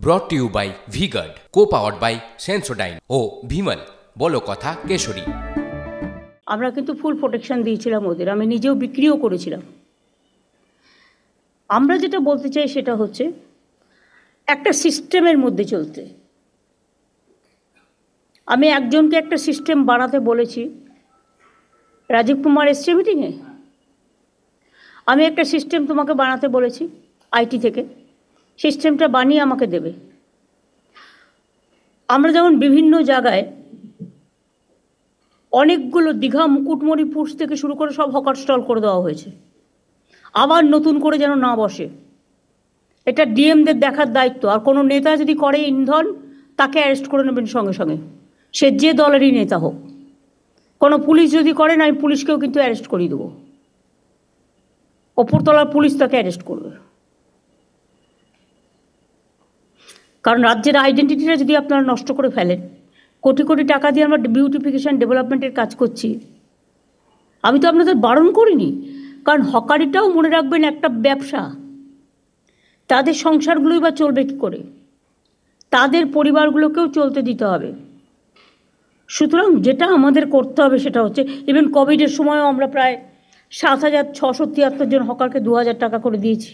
ব্রট to you by V-Guard, co-powered by Sensodyne ও ভিমল বলো কথা কেশরী। আমরা কিন্তু ফুল প্রোটেকশন দিয়েছিলাম ওদের, আমি নিজেও বিক্রিও করেছিলাম। আমরা যেটা বলতে চাই সেটা হচ্ছে একটা সিস্টেমের মধ্যে চলতে। আমি একজনকে একটা সিস্টেম বানাতে বলেছি, রাজীব কুমার এসছে মিটিংয়ে। আমি একটা সিস্টেম তোমাকে বানাতে বলেছি আইটি থেকে, সিস্টেমটা বানিয়ে আমাকে দেবে। আমরা যেমন বিভিন্ন জায়গায় অনেকগুলো দীঘা, মুকুটমণিপুর থেকে শুরু করে সব হকার স্টল করে দেওয়া হয়েছে, আবার নতুন করে যেন না বসে। এটা ডিএমদের দেখার দায়িত্ব। আর কোনো নেতা যদি করে ইন্ধন, তাকে অ্যারেস্ট করে নেবেন সঙ্গে সঙ্গে, সে যে দলেরই নেতা হোক। কোনো পুলিশ যদি করেন, আমি পুলিশকেও কিন্তু অ্যারেস্ট করিয়ে দেবো, ওপরতলার পুলিশ তাকে অ্যারেস্ট করবে। কারণ রাজ্যের আইডেন্টিটিটা যদি আপনারা নষ্ট করে ফেলেন, কোটি কোটি টাকা দিয়ে আমরা বিউটিফিকেশান ডেভেলপমেন্টের কাজ করছি, আমি তো আপনাদের বারণ করিনি। কারণ হকারিটাও মনে রাখবেন একটা ব্যবসা, তাদের সংসারগুলোই বা চলবে কী করে, তাদের পরিবারগুলোকেও চলতে দিতে হবে। সুতরাং যেটা আমাদের করতে হবে সেটা হচ্ছে, ইভেন কোভিডের সময়ও আমরা প্রায় 7,673 জন হকারকে 2,000 টাকা করে দিয়েছি।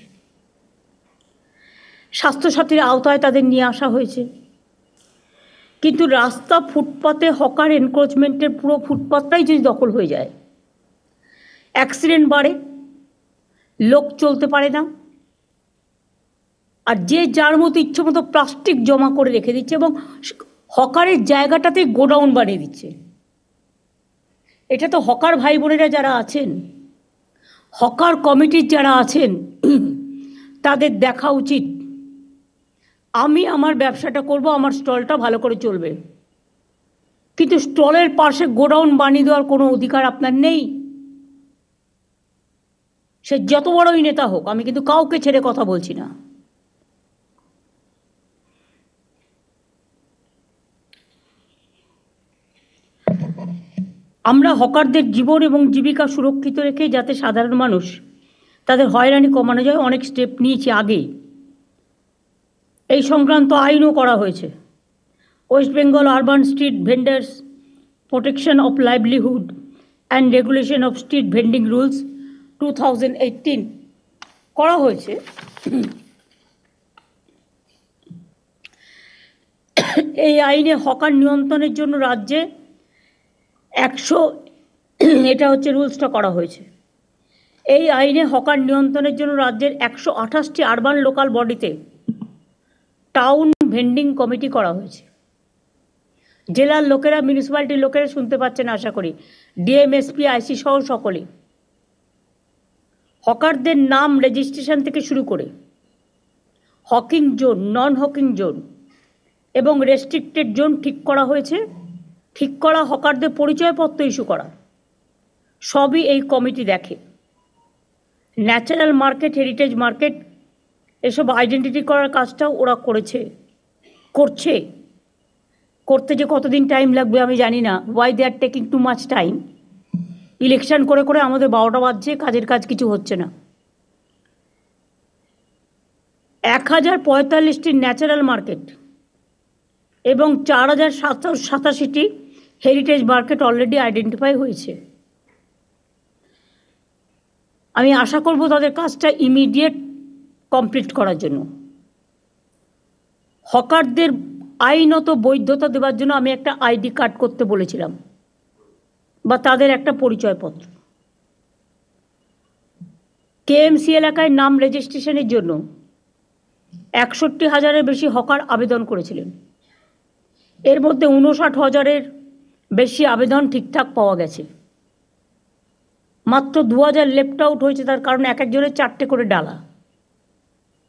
স্বাস্থ্যসাথীর আওতায় তাদের নিয়ে আসা হয়েছে। কিন্তু রাস্তা, ফুটপাতে হকার এনক্রোচমেন্টের পুরো ফুটপাতটাই যদি দখল হয়ে যায়, অ্যাক্সিডেন্ট বাড়ে, লোক চলতে পারে না। আর যে যার মতো ইচ্ছে মতো প্লাস্টিক জমা করে রেখে দিচ্ছে এবং হকারের জায়গাটাতে গোডাউন বানিয়ে দিচ্ছে। এটা তো হকার ভাই বোনেরা যারা আছেন, হকার কমিটির যারা আছেন, তাদের দেখা উচিত। আমি আমার ব্যবসাটা করব, আমার স্টলটা ভালো করে চলবে, কিন্তু স্টলের পাশে গোডাউন বানিয়ে দেওয়ার কোনো অধিকার আপনার নেই। সে যত বড়ই নেতা হোক, আমি কিন্তু কাউকে ছেড়ে কথা বলছি না। আমরা হকারদের জীবন এবং জীবিকা সুরক্ষিত রেখে যাতে সাধারণ মানুষ তাদের হয়রানি কমানো যায়, অনেক স্টেপ নিয়েছি আগেই। এই সংক্রান্ত আইনও করা হয়েছে। West Bengal urban street vendors protection of livelihood and regulation of street vending rules 2018 করা হয়েছে। এই আইনে হকার নিয়ন্ত্রণের জন্য রাজ্যে এটা হচ্ছে রুলসটা করা হয়েছে। এই আইনে হকার নিয়ন্ত্রণের জন্য রাজ্যের 128টি আরবান লোকাল বডিতে টাউন ভেন্ডিং কমিটি করা হয়েছে। জেলার লোকেরা, মিউনিসিপ্যালিটির লোকেরা শুনতে পাচ্ছেন আশা করি, ডিএম, এসপি, আইসি সহ সকলে হকারদের নাম রেজিস্ট্রেশন থেকে শুরু করে হকিং জোন, নন হকিং জোন এবং রেস্ট্রিক্টেড জোন ঠিক করা হয়েছে। ঠিক করা হকারদের পরিচয়পত্র ইস্যু করা, সবই এই কমিটি দেখে। ন্যাচারাল মার্কেট, হেরিটেজ মার্কেট, এসব আইডেন্টিটি করার কাজটাও ওরা করছে। করতে যে কতদিন টাইম লাগবে আমি জানি না। Why they are taking too much time? Election করে করে আমাদের 12টা বাজছে, কাজের কাজ কিছু হচ্ছে না। 1045টি ন্যাচারাল মার্কেট এবং 4,787টি হেরিটেজ মার্কেট অলরেডি আইডেন্টিফাই হয়েছে। আমি আশা করব তাদের কাজটা ইমিডিয়েট কমপ্লিট করার জন্য। হকারদের আইনত বৈধতা দেওয়ার জন্য আমি একটা আইডি কার্ড করতে বলেছিলাম, বা তাদের একটা পরিচয়পত্র। কেএমসি এলাকায় নাম রেজিস্ট্রেশনের জন্য 61,000-এর বেশি হকার আবেদন করেছিলেন। এর মধ্যে 59,000-এর বেশি আবেদন ঠিকঠাক পাওয়া গেছে। মাত্র 2,000 লেফট আউট হয়েছে, তার কারণ এক একজনের 4টে করে ডালা।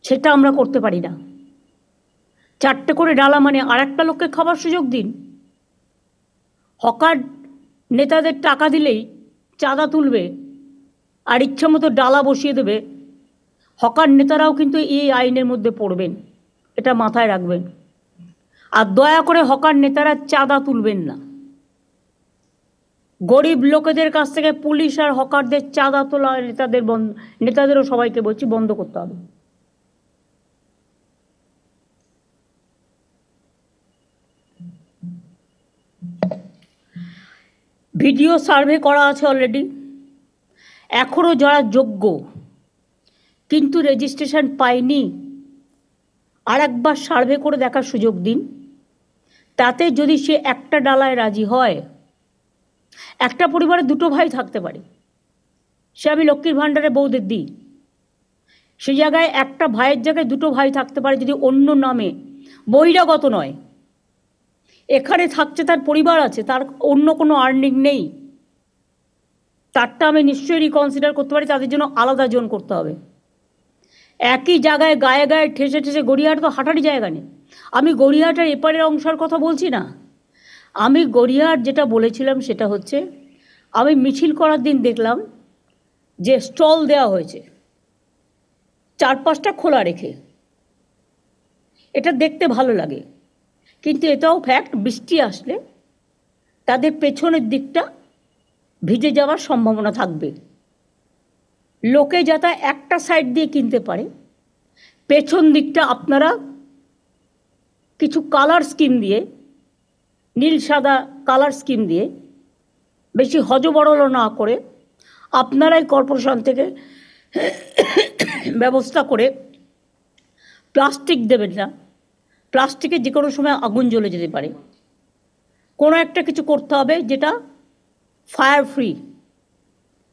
সেটা আমরা করতে পারি না। 4টে করে ডালা মানে আর একটা লোককে খাবার সুযোগ দিন। হকার নেতাদের টাকা দিলেই চাঁদা তুলবে আর ইচ্ছা মতো ডালা বসিয়ে দেবে। হকার নেতারাও কিন্তু এই আইনের মধ্যে পড়বেন, এটা মাথায় রাখবেন। আর দয়া করে হকার নেতারা চাঁদা তুলবেন না। গরিব লোকেদের কাছ থেকে পুলিশ আর হকারদের চাঁদা তোলা নেতাদেরও সবাইকে বলছি বন্ধ করতে হবে। ভিডিও সার্ভে করা আছে অলরেডি। এখনও যারা যোগ্য কিন্তু রেজিস্ট্রেশন পায়নি, আর একবার সার্ভে করে দেখার সুযোগ দিন। তাতে যদি সে একটা ডালায় রাজি হয়, একটা পরিবারে দুটো ভাই থাকতে পারে, সে আমি লক্ষ্মীর ভাণ্ডারে বউদের দিই, সেই জায়গায় একটা ভাইয়ের জায়গায় দুটো ভাই থাকতে পারে যদি অন্য নামে, বহিরাগত নয়, এখানে থাকছে, তার পরিবার আছে, তার অন্য কোনো আর্নিং নেই, তারটা আমি নিশ্চয়ই রিকনসিডার করতে পারি, তাদের জন্য আলাদা জোন করতে হবে। একই জায়গায় গায়ে গায়ে ঠেসে ঠেসে, গড়িয়াহাট তো হাঁটারই জায়গা নেই। আমি গড়িয়াহাটের এপারের অংশের কথা বলছি না, আমি গড়িয়াহাট যেটা বলেছিলাম সেটা হচ্ছে, আমি মিছিল করার দিন দেখলাম যে স্টল দেওয়া হয়েছে 4-5টা খোলা রেখে, এটা দেখতে ভালো লাগে, কিন্তু এটাও ফ্যাক্ট, বৃষ্টি আসলে তাদের পেছনের দিকটা ভিজে যাওয়ার সম্ভাবনা থাকবে। লোকে যাতে একটা সাইড দিয়ে কিনতে পারে, পেছন দিকটা আপনারা কিছু কালার স্কিম দিয়ে, নীল সাদা কালার স্কিম দিয়ে, বেশি হজবরল না করে, আপনারাই কর্পোরেশন থেকে ব্যবস্থা করে প্লাস্টিক দেবেন না। প্লাস্টিকে যে কোনো সময় আগুন জ্বলে যেতে পারে। কোনো একটা কিছু করতে হবে যেটা ফায়ার ফ্রি।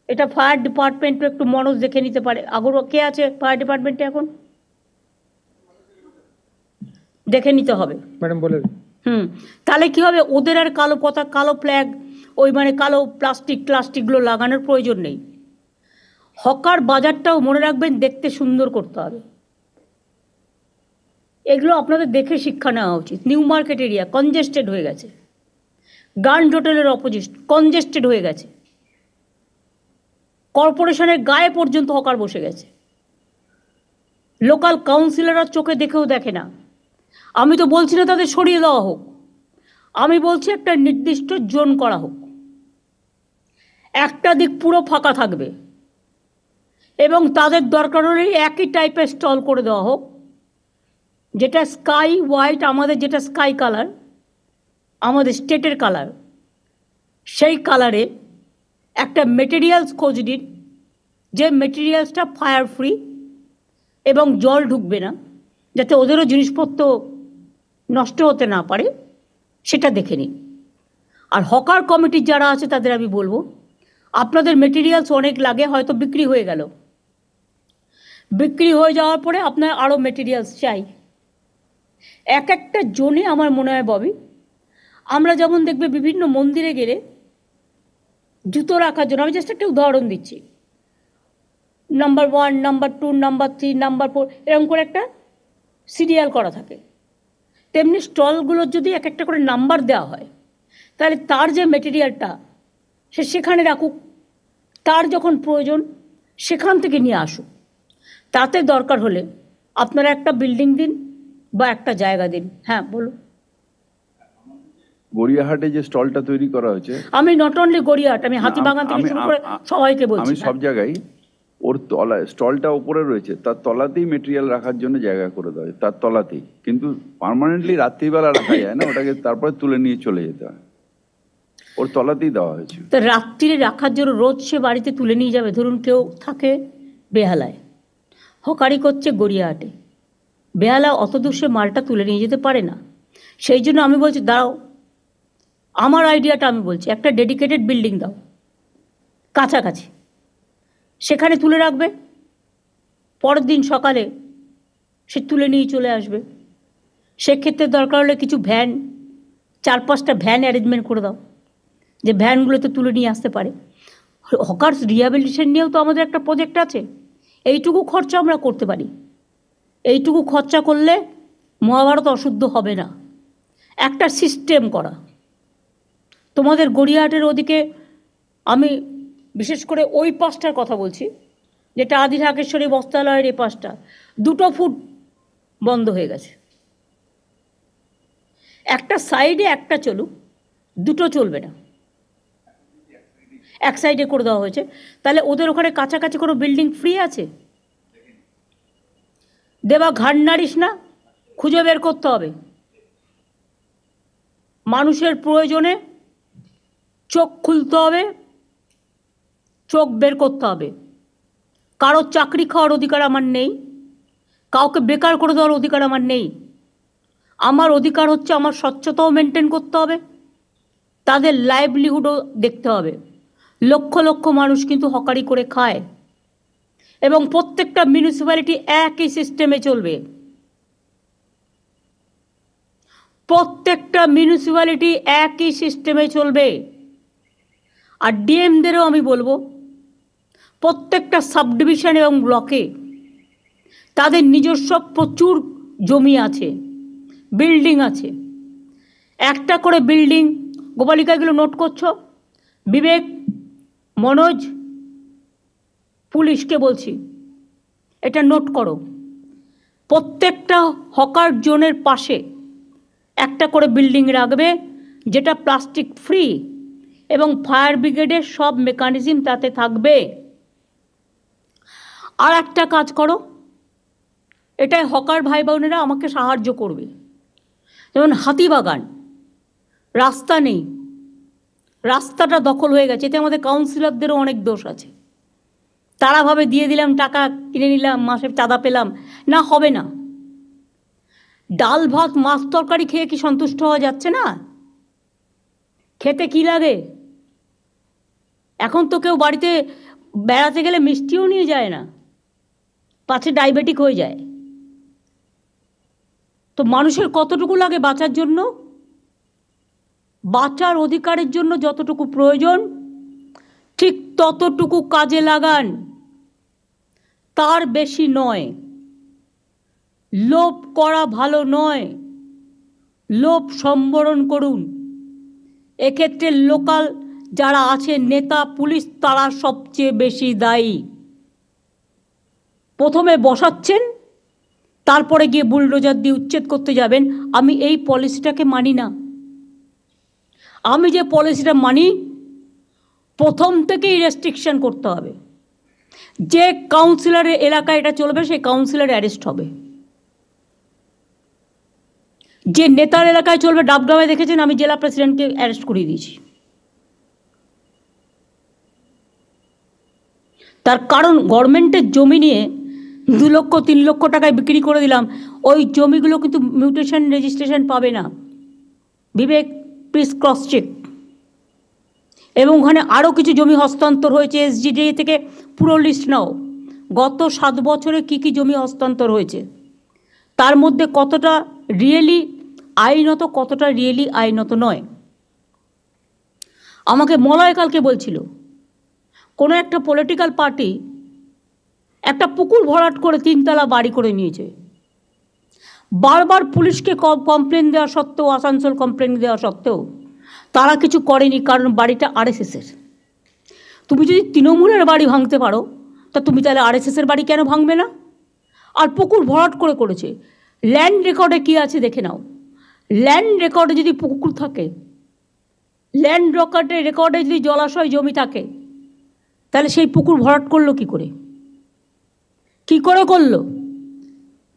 এটা ফায়ার ডিপার্টমেন্টও একটু মনোজ দেখে নিতে পারে। কে আছে ফায়ার ডিপার্টমেন্টে এখন? দেখে নিতে হবে ম্যাডাম, বলে তাহলে কি হবে, ওদের আর কালো পতাকা, কালো ফ্ল্যাগ, ওই মানে কালো প্লাস্টিকগুলো লাগানোর প্রয়োজন নেই। হকার বাজারটাও মনে রাখবেন, দেখতে সুন্দর করতে হবে। এগুলো আপনাদের দেখে শিক্ষা নেওয়া উচিত। নিউ মার্কেট এরিয়া কনজেস্টেড হয়ে গেছে, গার্ড হোটেলের অপোজিট কনজেস্টেড হয়ে গেছে, কর্পোরেশনের গায়ে পর্যন্ত হকার বসে গেছে। লোকাল কাউন্সিলররা চোখে দেখেও দেখে না। আমি তো বলছি না তাদের সরিয়ে দেওয়া হোক, আমি বলছি একটা নির্দিষ্ট জোন করা হোক, একটা দিক পুরো ফাঁকা থাকবে এবং তাদের দরকার হলে একই টাইপের স্টল করে দেওয়া হোক, যেটা স্কাই হোয়াইট, আমাদের যেটা স্কাই কালার, আমাদের স্টেটের কালার, সেই কালারে একটা মেটেরিয়ালস খোঁজ নিন, যে মেটেরিয়ালসটা ফায়ার ফ্রি এবং জল ঢুকবে না, যাতে ওদেরও জিনিসপত্র নষ্ট হতে না পারে, সেটা দেখে নিন। আর হকার কমিটির যারা আছে তাদের আমি বলবো, আপনাদের মেটেরিয়ালস অনেক লাগে, হয়তো বিক্রি হয়ে গেল, বিক্রি হয়ে যাওয়ার পরে আপনার আরও মেটেরিয়ালস চাই। এক একটা জোনে আমার মনে হয় ববি, আমরা যেমন দেখবে বিভিন্ন মন্দিরে গেলে জুতো রাখার জন্য, আমি জাস্ট একটা উদাহরণ দিচ্ছি, নাম্বার 1, নাম্বার 2, নাম্বার 3, নাম্বার 4 এরকম করে একটা সিরিয়াল করা থাকে। তেমনি স্টলগুলোর যদি এক একটা করে নাম্বার দেওয়া হয়, তাহলে তার যে মেটেরিয়ালটা সে সেখানে রাখুক, তার যখন প্রয়োজন সেখান থেকে নিয়ে আসুক। তাতে দরকার হলে আপনারা একটা বিল্ডিং দিন বা একটা জায়গা দিন। হ্যাঁ বলুন। গড়িয়াহাটে যে স্টলটা তৈরি করা হয়েছে, আমি নট অনলি গড়িয়াহাট, আমি হাতিবাগান থেকে শুরু করে সবাইকে বলছি, আমি সব জায়গায় ওর তলায় স্টলটা উপরে রয়েছে, তার তলাতেই মেটেরিয়াল রাখার জন্য জায়গা করে দেওয়া হয়, তার তলাতেই। কিন্তু পার্মানেন্টলি রাত্রিবেলা রাখা যায় না, ওটাকে তারপরে তুলে নিয়ে চলে যেতে হয়, ওর তলাতেই দেওয়া হয়েছে। তো রাত্রিরে রাখার জন্য রোজ সে বাড়িতে তুলে নিয়ে যাবে। ধরুন কেউ থাকে বেহালায়, হকারি করছে গড়িয়াহাটে, বেহালা অত দূর সে মালটা তুলে নিয়ে যেতে পারে না। সেই জন্য আমি বলছি দাঁড়াও, আমার আইডিয়াটা আমি বলছি, একটা ডেডিকেটেড বিল্ডিং দাও কাছাকাছি, সেখানে তুলে রাখবে, পরের দিন সকালে সে তুলে নিয়ে চলে আসবে। সেক্ষেত্রে দরকার হলে কিছু ভ্যান, 4-5টা ভ্যান অ্যারেঞ্জমেন্ট করে দাও, যে ভ্যানগুলোতে তুলে নিয়ে আসতে পারে। হকার্স রিহ্যাবিলিটেশন নিয়েও তো আমাদের একটা প্রজেক্ট আছে, এইটুকু খরচা আমরা করতে পারি। এইটুকু খরচা করলে মহাভারত অশুদ্ধ হবে না। একটা সিস্টেম করা, তোমাদের গড়িয়াহাটের ওদিকে, আমি বিশেষ করে ওই পাশটার কথা বলছি, যেটা আদি ঢাকেশ্বরী বস্ত্রালয়ের এই পাশটা, 2 ফুট বন্ধ হয়ে গেছে। একটা সাইডে একটা চলুক, 2 চলবে না, এক সাইডে করে দেওয়া হয়েছে। তাহলে ওদের ওখানে কাছাকাছি কোনো বিল্ডিং ফ্রি আছে? দেবা ঘাড় নাড়িস না, খুঁজে বের করতে হবে। মানুষের প্রয়োজনে চোখ খুলতে হবে, চোখ বের করতে হবে। কারো চাকরি খাওয়ার অধিকার আমার নেই, কাউকে বেকার করে দেওয়ার অধিকার আমার নেই। আমার অধিকার হচ্ছে আমার স্বচ্ছতাও মেনটেন করতে হবে, তাদের লাইভলিহুডও দেখতে হবে। লক্ষ লক্ষ মানুষ কিন্তু হকারি করে খায় এবং প্রত্যেকটা মিউনিসিপ্যালিটি একই সিস্টেমে চলবে। প্রত্যেকটা মিউনিসিপ্যালিটি একই সিস্টেমে চলবে। আর ডিএমদেরও আমি বলবো, প্রত্যেকটা সাব ডিভিশন এবং ব্লকে তাদের নিজস্ব প্রচুর জমি আছে, বিল্ডিং আছে। একটা করে বিল্ডিং, গোপালিকাগুলো নোট করছো, বিবেক, মনোজ, পুলিশকে বলছি, এটা নোট করো। প্রত্যেকটা হকার জোনের পাশে একটা করে বিল্ডিং রাখবে, যেটা প্লাস্টিক ফ্রি এবং ফায়ার ব্রিগেডের সব মেকানিজম তাতে থাকবে। আর একটা কাজ করো, এটাই হকার ভাই বোনেরা আমাকে সাহায্য করবে। যেমন হাতিবাগান, রাস্তা নেই, রাস্তাটা দখল হয়ে গেছে, এতে আমাদের কাউন্সিলরদেরও অনেক দোষ আছে। তারা ভাবে দিয়ে দিলাম, টাকা কিনে নিলাম, মাসে চাঁদা পেলাম, না, হবে না। ডাল ভাত মাছ তরকারি খেয়ে কি সন্তুষ্ট হওয়া যাচ্ছে না? খেতে কি লাগে? এখন তো কেউ বাড়িতে বেড়াতে গেলে মিষ্টিও নিয়ে যায় না, পাছে ডায়াবেটিক হয়ে যায়। তো মানুষের কতটুকু লাগে বাঁচার জন্য? বাঁচার অধিকারের জন্য যতটুকু প্রয়োজন ঠিক ততটুকু কাজে লাগান, তার বেশি নয়। লোভ করা ভালো নয়, লোভ সম্বরণ করুন। এক্ষেত্রে লোকাল যারা আছে, নেতা, পুলিশ, তারা সবচেয়ে বেশি দায়ী। প্রথমে বসাচ্ছেন, তারপরে গিয়ে বুলডোজার দিয়ে উচ্ছেদ করতে যাবেন। আমি এই পলিসিটাকে মানি না। আমি যে পলিসিটা মানি, প্রথম থেকেই রেস্ট্রিকশন করতে হবে। যে কাউন্সিলরের এলাকায় এটা চলবে সেই কাউন্সিলর অ্যারেস্ট হবে। যে নেতার এলাকায় চলবে, ডাবগ্রামে দেখেছেন আমি জেলা প্রেসিডেন্টকে অ্যারেস্ট করিয়ে দিয়েছি। তার কারণ গভর্নমেন্টের জমি নিয়ে 2 লক্ষ 3 লক্ষ টাকায় বিক্রি করে দিলাম, ওই জমিগুলো কিন্তু মিউটেশন রেজিস্ট্রেশন পাবে না। বিবেক, প্লিজ ক্রস চেক। এবং ওখানে আরও কিছু জমি হস্তান্তর হয়েছে, এসজিডিএ থেকে পুরো লিস্ট নাও। গত 7 বছরে কী কী জমি হস্তান্তর হয়েছে, তার মধ্যে কতটা রিয়েলি আইনত, কতটা রিয়েলি আইনত নয়। আমাকে মলয় কালকে বলছিল, কোনো একটা পলিটিক্যাল পার্টি একটা পুকুর ভরাট করে 3 তলা বাড়ি করে নিয়েছে। বারবার পুলিশকে কমপ্লেন দেওয়া সত্ত্বেও, আসানসোল কমপ্লেন দেওয়া সত্ত্বেও তারা কিছু করেনি, কারণ বাড়িটা আরএসএসের। তুমি যদি তৃণমূলের বাড়ি ভাঙতে পারো, তা তুমি তাহলে আরএসএসের বাড়ি কেন ভাঙবে না? আর পুকুর ভরাট করেছে। ল্যান্ড রেকর্ডে কী আছে দেখে নাও। ল্যান্ড রেকর্ডে যদি পুকুর থাকে, ল্যান্ড রেকর্ডে যদি জলাশয় জমি থাকে, তাহলে সেই পুকুর ভরাট করলো কী করে? কী করে করলো?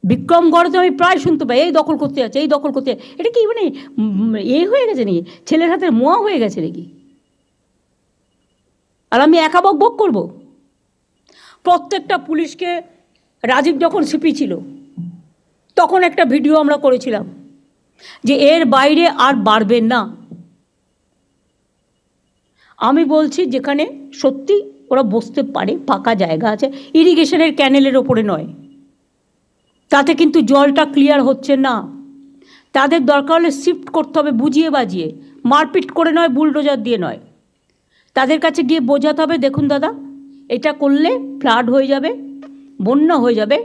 বিক্রমগড়ে তো আমি প্রায় শুনতে পাই, এই দখল করতে যাচ্ছে, এই দখল করতে। এটা কি মানে হয়ে গেছে নাকি? ছেলের হাতের মোয়া হয়ে গেছে নাকি? আর আমি একা বক করব? প্রত্যেকটা পুলিশকে, রাজীব যখন সিপি ছিল তখন একটা ভিডিও আমরা করেছিলাম যে এর বাইরে আর বাড়বেন না। আমি বলছি যেখানে সত্যি ওরা বসতে পারে, ফাঁকা জায়গা আছে, ইরিগেশনের ক্যানেলের ওপরে নয়, তাতে কিন্তু জলটা ক্লিয়ার হচ্ছে না। তাদের দরকার হলে শিফট করতে হবে, বুঝিয়ে বাজিয়ে, মারপিট করে নয়, বুলডোজার দিয়ে নয়। তাদের কাছে গিয়ে বোঝাতে হবে, দেখুন দাদা, এটা করলে ফ্লাড হয়ে যাবে, বন্যা হয়ে যাবে,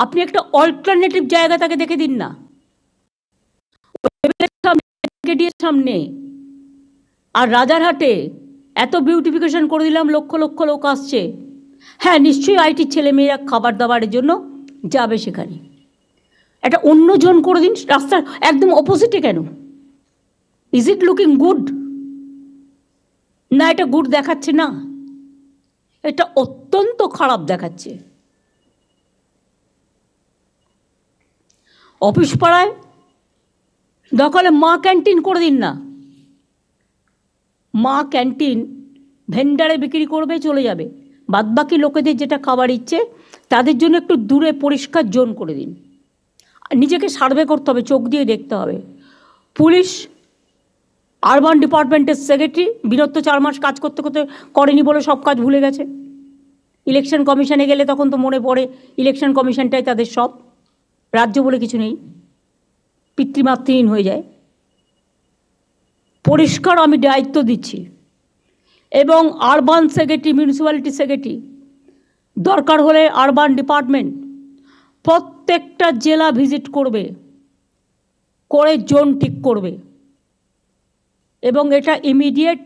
আপনি একটা অল্টারনেটিভ জায়গা তাকে দেখে দিন না। সামনে আর রাজারহাটে এত বিউটিফিকেশন করে দিলাম, লক্ষ লক্ষ লোক আসছে। হ্যাঁ, নিশ্চয়ই আইটির ছেলেমেয়েরা খাবার দাবারের জন্য যাবে সেখানে। একটা অন্য জোন করে দিন, রাস্তার একদম অপোজিটে কেন? Is it looking good? না, এটা গুড দেখাচ্ছে না, এটা অত্যন্ত খারাপ দেখাচ্ছে। অফিস পাড়ায় দরকার হলে মা ক্যান্টিন করে দিন না, মা ক্যান্টিন ভেন্ডারে বিক্রি করবে, চলে যাবে। বাদবাকি লোকেদের যেটা খাবার ইচ্ছে তাদের জন্য একটু দূরে পরিষ্কার জোন করে দিন। নিজেকে সার্ভে করতে হবে, চোখ দিয়ে দেখতে হবে। পুলিশ আরবান ডিপার্টমেন্টের সেক্রেটারি বিরত 4 মাস কাজ করতে করতে করেনি বলে সব কাজ ভুলে গেছে। ইলেকশন কমিশনে গেলে তখন তো মনে পড়ে ইলেকশন কমিশনটাই তাদের সব, রাজ্য বলে কিছু নেই, পিতৃমাতৃহীন হয়ে যায়। পরিষ্কার আমি দায়িত্ব দিচ্ছি, এবং আরবান সেক্রেটারি, মিউনিসিপ্যালিটি সেক্রেটারি, দরকার হলে আরবান ডিপার্টমেন্ট প্রত্যেকটা জেলা ভিজিট করবে, করে জোন ঠিক করবে, এবং এটা ইমিডিয়েট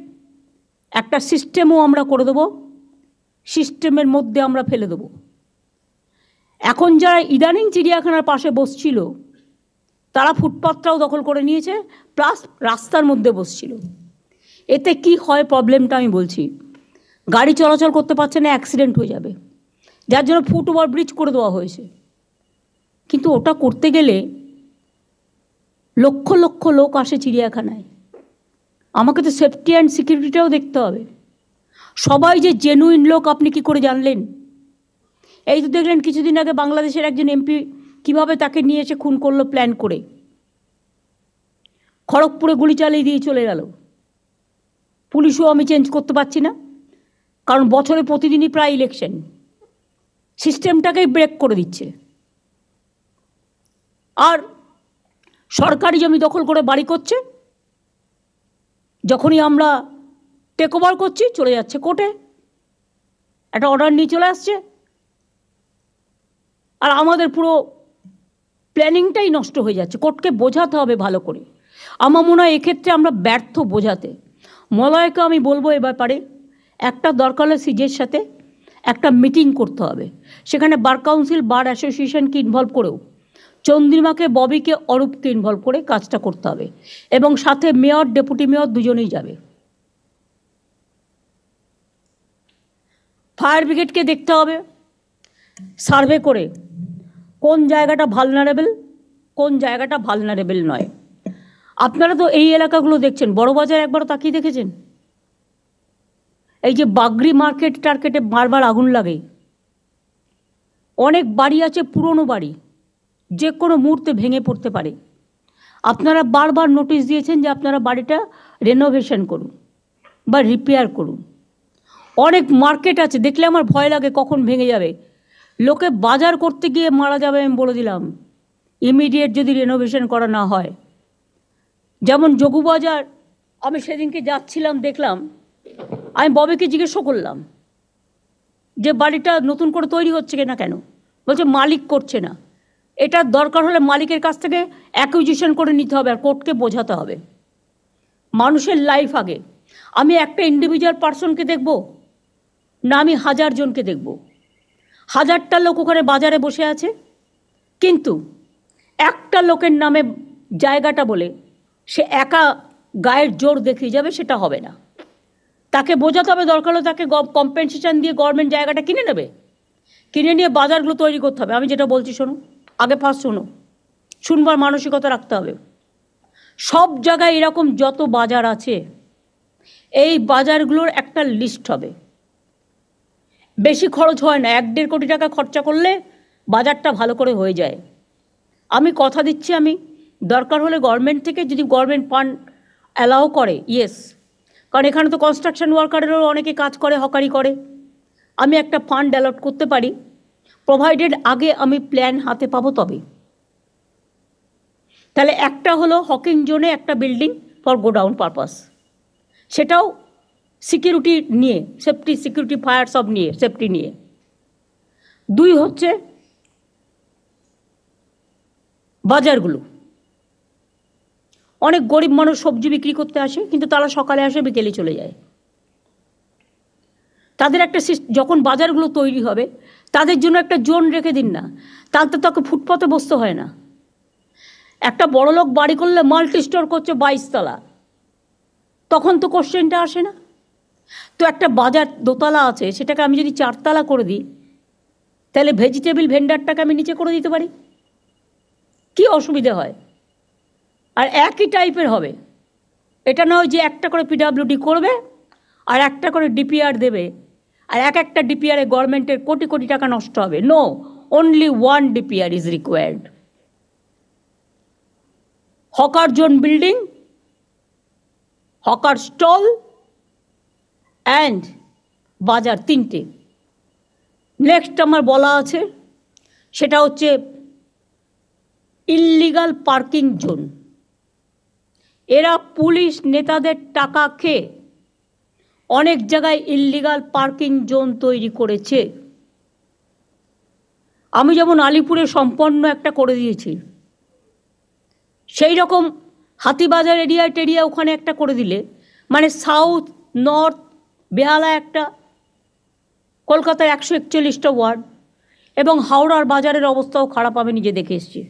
একটা সিস্টেমও আমরা করে দেবো, সিস্টেমের মধ্যে আমরা ফেলে দেবো। এখন যারা ইদানিং চিড়িয়াখানার পাশে বসছিল তারা ফুটপাথটাও দখল করে নিয়েছে, প্লাস রাস্তার মধ্যে বসছিল। এতে কি হয় প্রবলেমটা আমি বলছি, গাড়ি চলাচল করতে পারছে না, অ্যাক্সিডেন্ট হয়ে যাবে, যার জন্য ফুট ওভার ব্রিজ করে দেওয়া হয়েছে। কিন্তু ওটা করতে গেলে লক্ষ লক্ষ লোক আসে চিড়িয়াখানায়, আমাকে তো সেফটি অ্যান্ড সিকিউরিটিটাও দেখতে হবে। সবাই যে জেনুইন লোক আপনি কি করে জানলেন? এই তো দেখলেন কিছুদিন আগে বাংলাদেশের একজন এমপি কিভাবে তাকে নিয়ে এসে খুন করলো প্ল্যান করে, খড়গপুরে গুলি চালিয়ে দিয়ে চলে গেল। পুলিশও আমি চেঞ্জ করতে পারছি না, কারণ বছরে প্রতিদিনই প্রায় ইলেকশন, সিস্টেমটাকেই ব্রেক করে দিচ্ছে। আর সরকারি জমি দখল করে বাড়ি করছে, যখনই আমরা টেক ওভার করছি চলে যাচ্ছে কোর্টে, একটা অর্ডার নিয়ে চলে আসছে, আর আমাদের পুরো প্ল্যানিংটাই নষ্ট হয়ে যাচ্ছে। কোর্টকে বোঝাতে হবে ভালো করে। আমার মনে হয় এক্ষেত্রে আমরা ব্যর্থ বোঝাতে। মলয়কে আমি বলবো এ ব্যাপারে একটা দরকার হলে সিজের সাথে একটা মিটিং করতে হবে, সেখানে বার কাউন্সিল, বার অ্যাসোসিয়েশনকে ইনভলভ করেও, চন্দ্রিমাকে, ববিকে, অরূপকে ইনভলভ করে কাজটা করতে হবে, এবং সাথে মেয়র, ডেপুটি মেয়র দুজনেই যাবে। ফায়ার ব্রিগেডকে দেখতে হবে সার্ভে করে কোন জায়গাটা ভালনারেবল, কোন জায়গাটা ভালনারেবল নয়। আপনারা তো এই এলাকাগুলো দেখছেন, বড়বাজার একবারও তাকিয়ে দেখেছেন? এই যে বাগরি মার্কেট টার্কেটে বারবার আগুন লাগে, অনেক বাড়ি আছে পুরনো বাড়ি, যে কোনো মুহূর্তে ভেঙে পড়তে পারে। আপনারা বারবার নোটিশ দিয়েছেন যে আপনারা বাড়িটা রেনোভেশন করুন বা রিপেয়ার করুন। অনেক মার্কেট আছে দেখলে আমার ভয় লাগে কখন ভেঙে যাবে, লোকে বাজার করতে গিয়ে মারা যাবে, আমি বলে দিলাম, ইমিডিয়েট যদি রেনোভেশন করা না হয়। যেমন যোগুবাজার, আমি সেদিনকে যাচ্ছিলাম দেখলাম, আমি ববিকে জিজ্ঞেস করলাম যে বাড়িটা নতুন করে তৈরি হচ্ছে কিনা, কেন? বলছে মালিক করছে না। এটার দরকার হলে মালিকের কাছ থেকে অ্যাকুইজিশন করে নিতে হবে, আর কোর্টকে বোঝাতে হবে। মানুষের লাইফ আগে। আমি একটা ইন্ডিভিজুয়াল পার্সনকে দেখব না আমি 1000 জনকে দেখব? 1000টা লোক ওখানে বাজারে বসে আছে, কিন্তু একটা লোকের নামে জায়গাটা বলে সে একা গায়ের জোর দেখিয়ে যাবে, সেটা হবে না। তাকে বোঝাতে হবে, দরকার হলে তাকে কম্পেনসেশন দিয়ে গভর্নমেন্ট জায়গাটা কিনে নেবে, কিনে নিয়ে বাজারগুলো তৈরি করতে হবে। আমি যেটা বলছি শোনো, আগে ফার্স্ট শোনো, শুনবার মানসিকতা রাখতে হবে। সব জায়গায় এরকম যত বাজার আছে, এই বাজারগুলোর একটা লিস্ট হবে। বেশি খরচ হয় না, 1-1.5 কোটি টাকা খরচা করলে বাজারটা ভালো করে হয়ে যায়। আমি কথা দিচ্ছি, আমি দরকার হলে গভর্নমেন্ট থেকে যদি গভর্নমেন্ট ফান্ড অ্যালাউ করে, ইয়েস, কারণ এখানে তো কনস্ট্রাকশন ওয়ার্কারেরও অনেকে কাজ করে, হকারি করে, আমি একটা ফান্ড অ্যালট করতে পারি, প্রোভাইডেড আগে আমি প্ল্যান হাতে পাবো তবে। তাহলে একটা হলো হকিং জোনে একটা বিল্ডিং ফর গোডাউন পারপাস, সেটাও সিকিউরিটি নিয়ে, সেফটি, সিকিউরিটি, ফায়ার সব নিয়ে, সেফটি নিয়ে। 2 হচ্ছে বাজারগুলো। অনেক গরিব মানুষ সবজি বিক্রি করতে আসে, কিন্তু তারা সকালে আসে, বিকেলে চলে যায়। তাদের একটা যখন বাজারগুলো তৈরি হবে তাদের জন্য একটা জোন রেখে দিন না, তাতে তাকে ফুটপাতে বসতে হয় না। একটা বড়লোক বাড়ি করলে মাল্টি স্টোর করছে 22 তলা, তখন তো কোশ্চেনটা আসে না। তো একটা বাজার দোতলা আছে, সেটাকে আমি যদি 4 তলা করে দিই, তাহলে ভেজিটেবল ভেন্ডারটাকে আমি নিচে করে দিতে পারি, কি অসুবিধে হয়? আর একই টাইপের হবে, এটা নয় যে একটা করে পিডাব্লিউডি করবে আর একটা করে ডিপিআর দেবে, আর একটা ডিপিআরে গভর্নমেন্টের কোটি কোটি টাকা নষ্ট হবে। No, only one DPR is required. Hawker zone building, hawker stall and বাজার, তিনটে। নেক্সট আমার বলা আছে সেটা হচ্ছে ইললিগাল পার্কিং জোন। এরা পুলিশ নেতাদের টাকা খেয়ে অনেক জায়গায় ইললিগাল পার্কিং জোন তৈরি করেছে। আমি যেমন আলিপুরে সম্পন্ন একটা করে দিয়েছি, সেই রকম হাতিবাজার এরিয়া ওখানে একটা করে দিলে, মানে সাউথ নর্থ বেহালা একটা, কলকাতায় 141টা ওয়ার্ড, এবং হাওড়ার বাজারের অবস্থাও খারাপ, আমি নিজে দেখে এসেছি।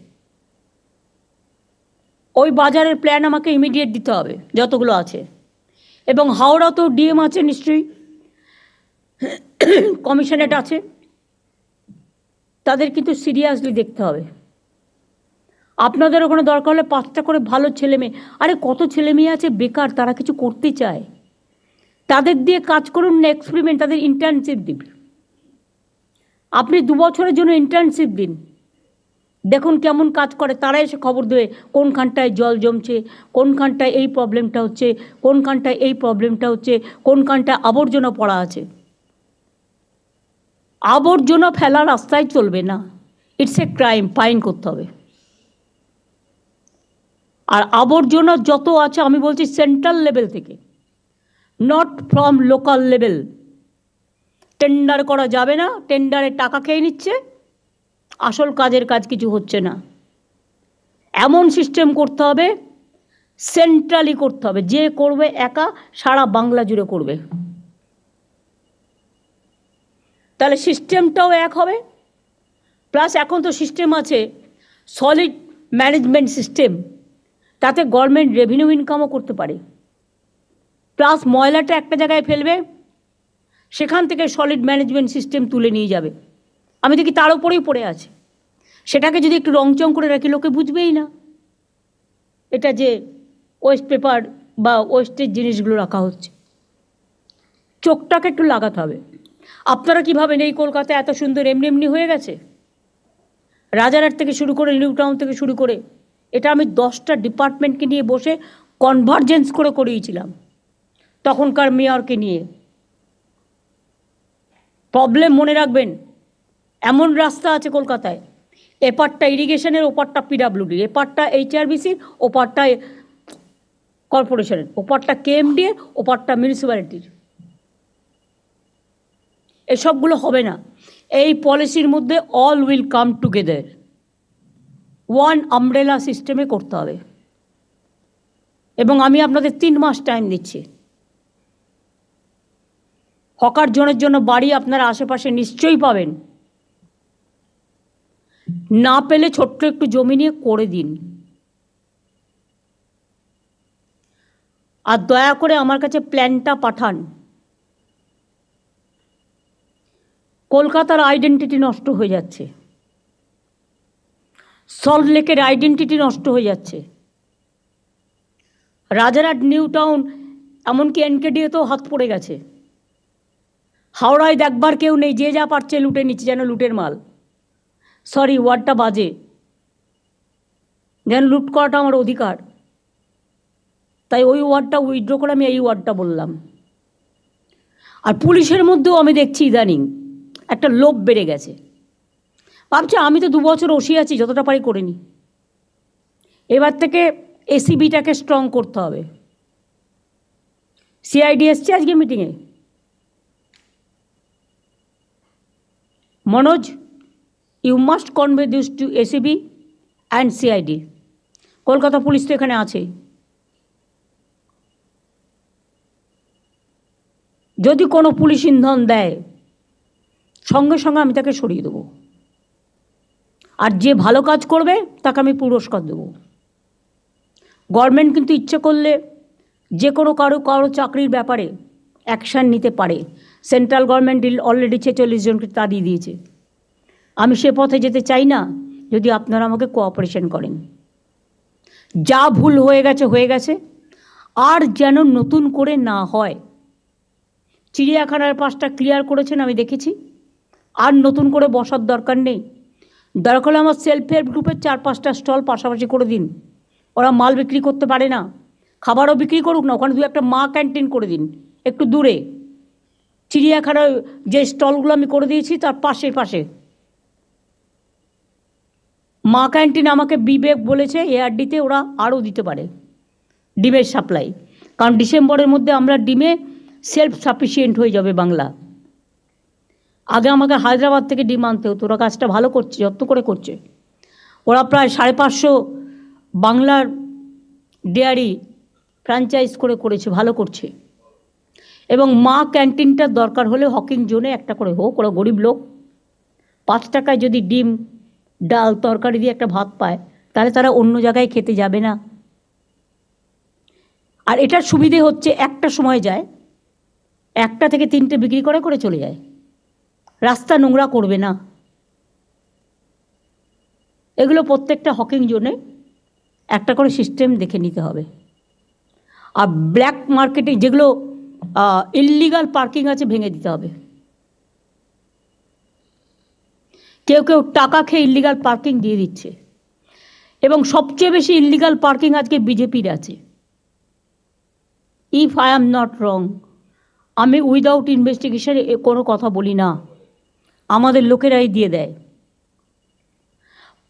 ওই বাজারের প্ল্যান আমাকে ইমিডিয়েট দিতে হবে যতগুলো আছে, এবং হাওড়াতেও ডিএম আছে নিশ্চয়ই, কমিশনারেট আছে, তাদের কিন্তু সিরিয়াসলি দেখতে হবে। আপনাদের ওখানে দরকার হলে 5টা করে ভালো ছেলে মেয়ে, আরে কত ছেলে মেয়ে আছে বেকার, তারা কিছু করতে চায়, তাদের দিয়ে কাজ করুন না, এক্সপেরিমেন্ট, তাদের ইন্টার্নশিপ দিন। আপনি 2 বছরের জন্য ইন্টার্নশিপ দিন, দেখুন কেমন কাজ করে, তারা এসে খবর দেবে কোনখানটায় জল জমছে, কোনখানটায় এই প্রবলেমটা হচ্ছে, কোনখানটায় এই প্রবলেমটা হচ্ছে, কোনখানটায় আবর্জনা পড়া আছে। আবর্জনা ফেলা রাস্তায় চলবে না, ইটস এ ক্রাইম, ফাইন করতে হবে। আর আবর্জনা যত আছে আমি বলছি সেন্ট্রাল লেভেল থেকে, not from local level. Tender করা যাবে না, টেন্ডারে টাকা খেয়ে নিচ্ছে, আসল কাজের কাজ কিছু হচ্ছে না। এমন সিস্টেম করতে হবে, সেন্ট্রালি করতে হবে, যে করবে একা সারা বাংলা জুড়ে করবে, তাহলে সিস্টেমটাও এক হবে। প্লাস এখন তো সিস্টেম আছে সলিড ম্যানেজমেন্ট সিস্টেম, তাতে গভর্নমেন্ট রেভিনিউ ইনকামও করতে পারে। প্লাস ময়লাটা একটা জায়গায় ফেলবে, সেখান থেকে সলিড ম্যানেজমেন্ট সিস্টেম তুলে নিয়ে যাবে। আমি দেখি তার উপরেই পড়ে আছে, সেটাকে যদি একটু রংচং করে রাখি লোকে বুঝবেই না এটা যে ওয়েস্ট পেপার বা ওয়েস্টের জিনিসগুলো রাখা হচ্ছে। চোখটাকে একটু লাগাতে হবে। আপনারা কী ভাবেন এই কলকাতা এত সুন্দর এমনি এমনি হয়ে গেছে? রাজারহাট থেকে শুরু করে নিউ টাউন থেকে শুরু করে, এটা আমি 10টা ডিপার্টমেন্টকে নিয়ে বসে কনভার্জেন্স করে করিয়েছিলাম তখনকার মেয়রকে নিয়ে। প্রবলেম মনে রাখবেন, এমন রাস্তা আছে কলকাতায়, এপারটা ইরিগেশনের, ওপারটা পিডাব্লিউডি, এপারটা HRBCর, ওপারটা কর্পোরেশনের, ওপারটা KMDA, ওপারটা মিউনিসিপ্যালিটির। এসবগুলো হবে না। এই পলিসির মধ্যে all will come together, one umbrella সিস্টেমে করতে হবে। এবং আমি আপনাদের 3 মাস টাইম দিচ্ছি। হকার জোনের জন্য বাড়ি আপনারা আশেপাশে নিশ্চয়ই পাবেন, না পেলে ছোট্ট একটু জমি নিয়ে করে দিন। আর দয়া করে আমার কাছে প্ল্যানটা পাঠান। কলকাতার আইডেন্টিটি নষ্ট হয়ে যাচ্ছে, সল্টলেকের আইডেন্টিটি নষ্ট হয়ে যাচ্ছে, রাজারহাট নিউ টাউন এমনকি NKDAতেও হাত পড়ে গেছে। হাওড়ায় দেখবার কেউ নেই, যে যা পারছে লুটে নিচ্ছে, যেন লুটের মাল। সরি, ওয়ার্ডটা বাজে, যেন লুট করাটা আমার অধিকার, তাই ওই ওয়ার্ডটা উইথড্র করে আমি এই ওয়ার্ডটা বললাম। আর পুলিশের মধ্যেও আমি দেখছি ইদানিং একটা লোভ বেড়ে গেছে। ভাবছি আমি তো 2 বছর ওসি আছি, যতটা পারি করে নিই। এবার থেকে ACBটাকে স্ট্রং করতে হবে। CID এসছে আজকে মিটিংয়ে। Manoj, you must convey this to ACB and CID। Kolkata police তো এখানে আছে। যদি কোনো পুলিশ ইন্ধন দেয়, সঙ্গে সঙ্গে আমি তাকে সরিয়ে দেবো। আর যে ভালো কাজ করবে তাকে আমি পুরস্কার দেবো। গভর্নমেন্ট কিন্তু ইচ্ছে করলে যে কোনো কারো চাকরির ব্যাপারে অ্যাকশান নিতে পারে। সেন্ট্রাল গভর্নমেন্ট অলরেডি 46 জনকে তাড়িয়ে দিয়েছে। আমি সে পথে যেতে চাই না, যদি আপনারা আমাকে কোঅপারেশন করেন। যা ভুল হয়ে গেছে হয়ে গেছে, আর যেন নতুন করে না হয়। চিড়িয়াখানার পাশটা ক্লিয়ার করেছেন, আমি দেখেছি। আর নতুন করে বসার দরকার নেই। দরকার হলে আমার সেলফ হেল্প গ্রুপের 4-5টা স্টল পাশাপাশি করে দিন। ওরা মাল বিক্রি করতে পারে না, খাবারও বিক্রি করুক না, ওখানে 2-একটা মা ক্যান্টিন করে দিন একটু দূরে। চিড়িয়াখানার যে স্টলগুলো আমি করে দিয়েছি তার পাশে মা ক্যান্টিন আমাকে বিবেক বলেছে এআরডিতে ওরা আরও দিতে পারে ডিমের সাপ্লাই, কারণ ডিসেম্বরের মধ্যে আমরা ডিমে সেলফ সাফিসিয়েন্ট হয়ে যাবে বাংলা। আগে আমাকে হায়দ্রাবাদ থেকে ডিম আনতে হতো, ওরা কাজটা ভালো করছে, যত্ন করে করছে। ওরা প্রায় 550 বাংলার ডেয়ারি ফ্র্যাঞ্চাইজ করেছে, ভালো করছে। এবং মা ক্যান্টিনটার দরকার হলে হকিং জোনে একটা করে হোক, ওরা গরিব লোক। 5 টাকায় যদি ডিম ডাল তরকারি দিয়ে একটা ভাত পায়, তাহলে তারা অন্য জায়গায় খেতে যাবে না। আর এটার সুবিধে হচ্ছে একটা সময় যায়, 1টা থেকে 3টে বিক্রি করে চলে যায়, রাস্তা নোংরা করবে না। এগুলো প্রত্যেকটা হকিং জোনে একটা করে সিস্টেম দেখে নিতে হবে। আর ব্ল্যাক মার্কেটে যেগুলো ইললিগাল পার্কিং আছে ভেঙে দিতে হবে। কেউ টাকা খেয়ে ইললিগাল পার্কিং দিয়ে দিচ্ছে, এবং সবচেয়ে বেশি ইললিগাল পার্কিং আজকে বিজেপির আছে। If I am not wrong, আমি উইদাউট ইনভেস্টিগেশন কোনো কথা বলি না, আমাদের লোকেরাই দিয়ে দেয়।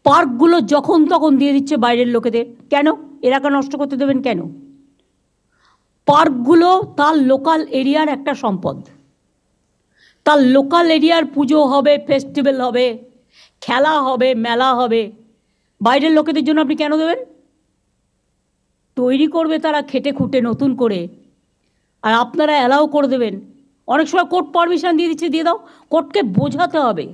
পার্কগুলো যখন তখন দিয়ে দিচ্ছে বাইরের লোকেদের। কেন? এলাকা নষ্ট করতে দেবেন কেন? পার্কগুলো তার লোকাল এরিয়ার একটা সম্পদ। তার লোকাল এরিয়ার পুজো হবে, ফেস্টিভ্যাল হবে, খেলা হবে, মেলা হবে, বাইরের লোকেদের জন্য আপনি কেন দেবেন? তৈরি করবে তারা খেটে খুঁটে নতুন করে, আর আপনারা অ্যালাউ করে দেবেন। অনেক সময় কোর্ট পারমিশন দিয়ে দিচ্ছে, দিয়ে দাও। কোর্টকে বোঝাতে হবে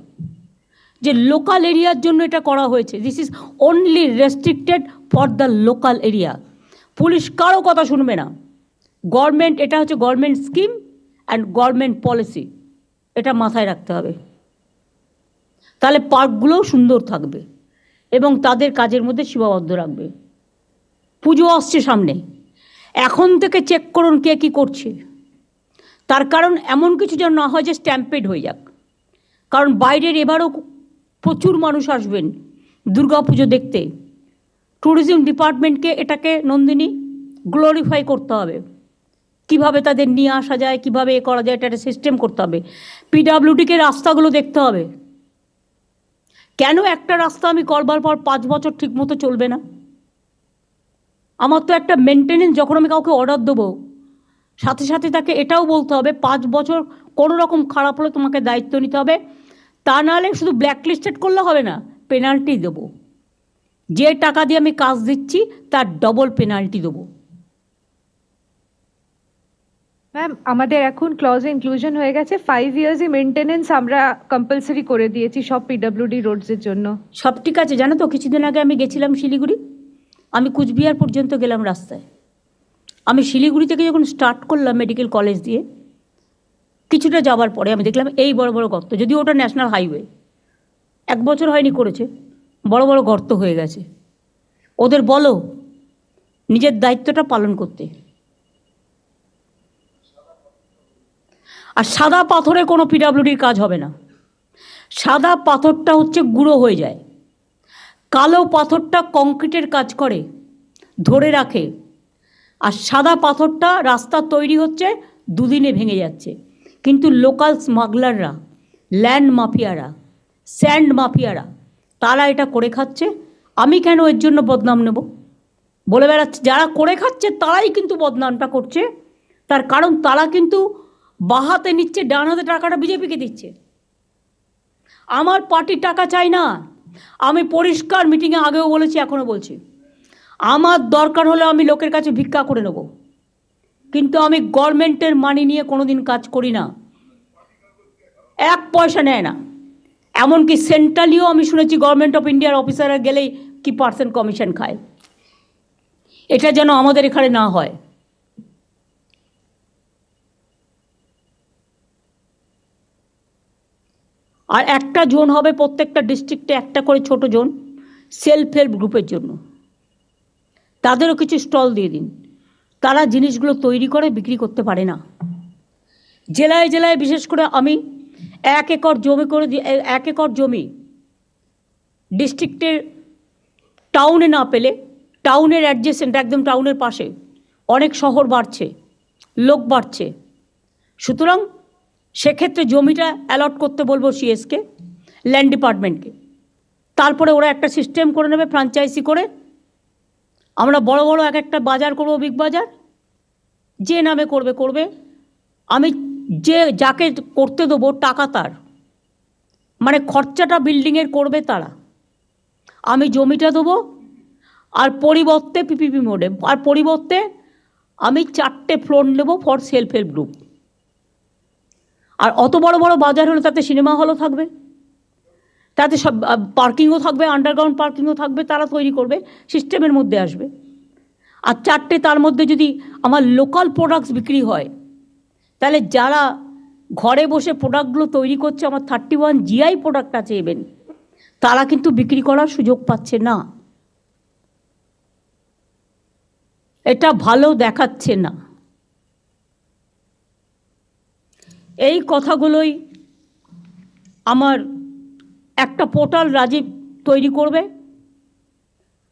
যে লোকাল এরিয়ার জন্য এটা করা হয়েছে, this is only restricted for the local area. Police কারো কথা শুনবে না। গভর্নমেন্ট, এটা হচ্ছে government scheme and government policy, এটা মাথায় রাখতে হবে। তাহলে পার্কগুলোও সুন্দর থাকবে এবং তাদের কাজের মধ্যে সীমাবদ্ধ রাখবে। পুজো আসছে সামনে, এখন থেকে চেক করুন কে কী করছে। তার কারণ এমন কিছু যেন না হয় যে স্ট্যাম্পেড হয়ে যাক, কারণ বাইরের এবারও প্রচুর মানুষ আসবেন দুর্গা পুজো দেখতে। ট্যুরিজম ডিপার্টমেন্টকে এটাকে নন্দিনী গ্লোরিফাই করতে হবে, কিভাবে তাদের নিয়ে আসা যায়, কিভাবে এ করা যায়, এটা একটা সিস্টেম করতে হবে। পিডাব্লিউডিকে রাস্তাগুলো দেখতে হবে। কেন একটা রাস্তা আমি করবার পর 5 বছর ঠিক মতো চলবে না? আমার তো একটা মেনটেনেন্স, যখন আমি কাউকে অর্ডার দেবো সাথে সাথে তাকে এটাও বলতে হবে 5 বছর কোনো রকম খারাপ হলে তোমাকে দায়িত্ব নিতে হবে। তা নাহলে শুধু ব্ল্যাকলিস্টেড করলে হবে না, পেনাল্টি দেবো। যে টাকা দিয়ে আমি কাজ দিচ্ছি তার ডবল পেনাল্টি দেবো। ম্যাম, আমাদের এখন ক্লজ ইনক্লুশন হয়ে গেছে, 5 ইয়ার্সই মেনটেনেন্স আমরা কম্পালসারি করে দিয়েছি সব পিডব্লিউডি রোডসের জন্য। সব ঠিক আছে। জানো তো, কিছুদিন আগে আমি গেছিলাম শিলিগুড়ি, আমি কুচবিহার পর্যন্ত গেলাম রাস্তায়। আমি শিলিগুড়ি থেকে যখন স্টার্ট করলাম মেডিকেল কলেজ দিয়ে, কিছুটা যাবার পরে আমি দেখলাম এই বড় বড় গর্ত, যদিও ওটা ন্যাশনাল হাইওয়ে, 1 বছর হয়নি করেছে, বড় বড় গর্ত হয়ে গেছে। ওদের বলো নিজের দায়িত্বটা পালন করতে। আর সাদা পাথরে কোনো পিডাব্লিউডির কাজ হবে না। সাদা পাথরটা হচ্ছে গুঁড়ো হয়ে যায়, কালো পাথরটা কংক্রিটের কাজ করে, ধরে রাখে। আর সাদা পাথরটা রাস্তা তৈরি হচ্ছে 2 দিনে ভেঙে যাচ্ছে। কিন্তু লোকাল স্মাগলাররা, ল্যান্ড মাফিয়ারা, স্যান্ড মাফিয়ারা, তারা এটা করে খাচ্ছে। আমি কেন এর জন্য বদনাম নেব? বলে বেড়াচ্ছে যারা করে খাচ্ছে তারাই কিন্তু বদনামটা করছে। তার কারণ তারা কিন্তু বাঁ হাতে নিচ্ছে, ডান হাতে টাকাটা বিজেপিকে দিচ্ছে। আমার পার্টির টাকা চাই না। আমি পরিষ্কার মিটিংয়ে আগেও বলেছি, এখনও বলছি, আমার দরকার হলে আমি লোকের কাছে ভিক্ষা করে নেব, কিন্তু আমি গভর্নমেন্টের মানি নিয়ে কোনো দিন কাজ করি না। 1 পয়সা নেয় না। এমনকি সেন্ট্রালিও আমি শুনেছি গভর্নমেন্ট অফ ইন্ডিয়ার অফিসাররা গেলেই কি পার্সেন্ট কমিশন খায়। এটা যেন আমাদের এখানে না হয়। আর একটা জোন হবে প্রত্যেকটা ডিস্ট্রিক্টে, একটা করে ছোট জোন সেলফ হেল্প গ্রুপের জন্য। তাদেরও কিছু স্টল দিয়ে দিন। তারা জিনিসগুলো তৈরি করে বিক্রি করতে পারে না। জেলায় জেলায় বিশেষ করে আমি 1 একর জমি করে 1 একর জমি ডিস্ট্রিক্টের টাউনে না পেলে, টাউনের অ্যাডজেসেন্ট একদম টাউনের পাশে অনেক শহর বাড়ছে, লোক বাড়ছে, সুতরাং সেক্ষেত্রে জমিটা অ্যালট করতে বলবো সিএসকে, ল্যান্ড ডিপার্টমেন্টকে। তারপরে ওরা একটা সিস্টেম করে নেবে ফ্র্যাঞ্চাইজি করে। আমরা বড় বড় এক একটা বাজার করব, বিগ বাজার, যে নামে করবে করবে। আমি যাকে করতে দেবো টাকা তার, মানে খরচাটা বিল্ডিংয়ের করবে তারা, আমি জমিটা দেবো। আর পরিবর্তে পিপিপি মোডে, আর পরিবর্তে আমি 4টে ফ্লোর নেব ফর সেলফ হেল্প গ্রুপ। আর অত বড় বড় বাজার হলে তাতে সিনেমা হলও থাকবে, তাতে সব পার্কিংও থাকবে, আন্ডারগ্রাউন্ড পার্কিংও থাকবে, তারা তৈরি করবে, সিস্টেমের মধ্যে আসবে। আর 4টে তার মধ্যে যদি আমার লোকাল প্রোডাক্টস বিক্রি হয়, তাহলে যারা ঘরে বসে প্রোডাক্টগুলো তৈরি করছে, আমার 31 জিআই প্রোডাক্ট আছে ইভেন, তারা কিন্তু বিক্রি করার সুযোগ পাচ্ছে না। এটা ভালো দেখাচ্ছে না। এই কথাগুলোই আমার একটা পোর্টাল রাজীব তৈরি করবে,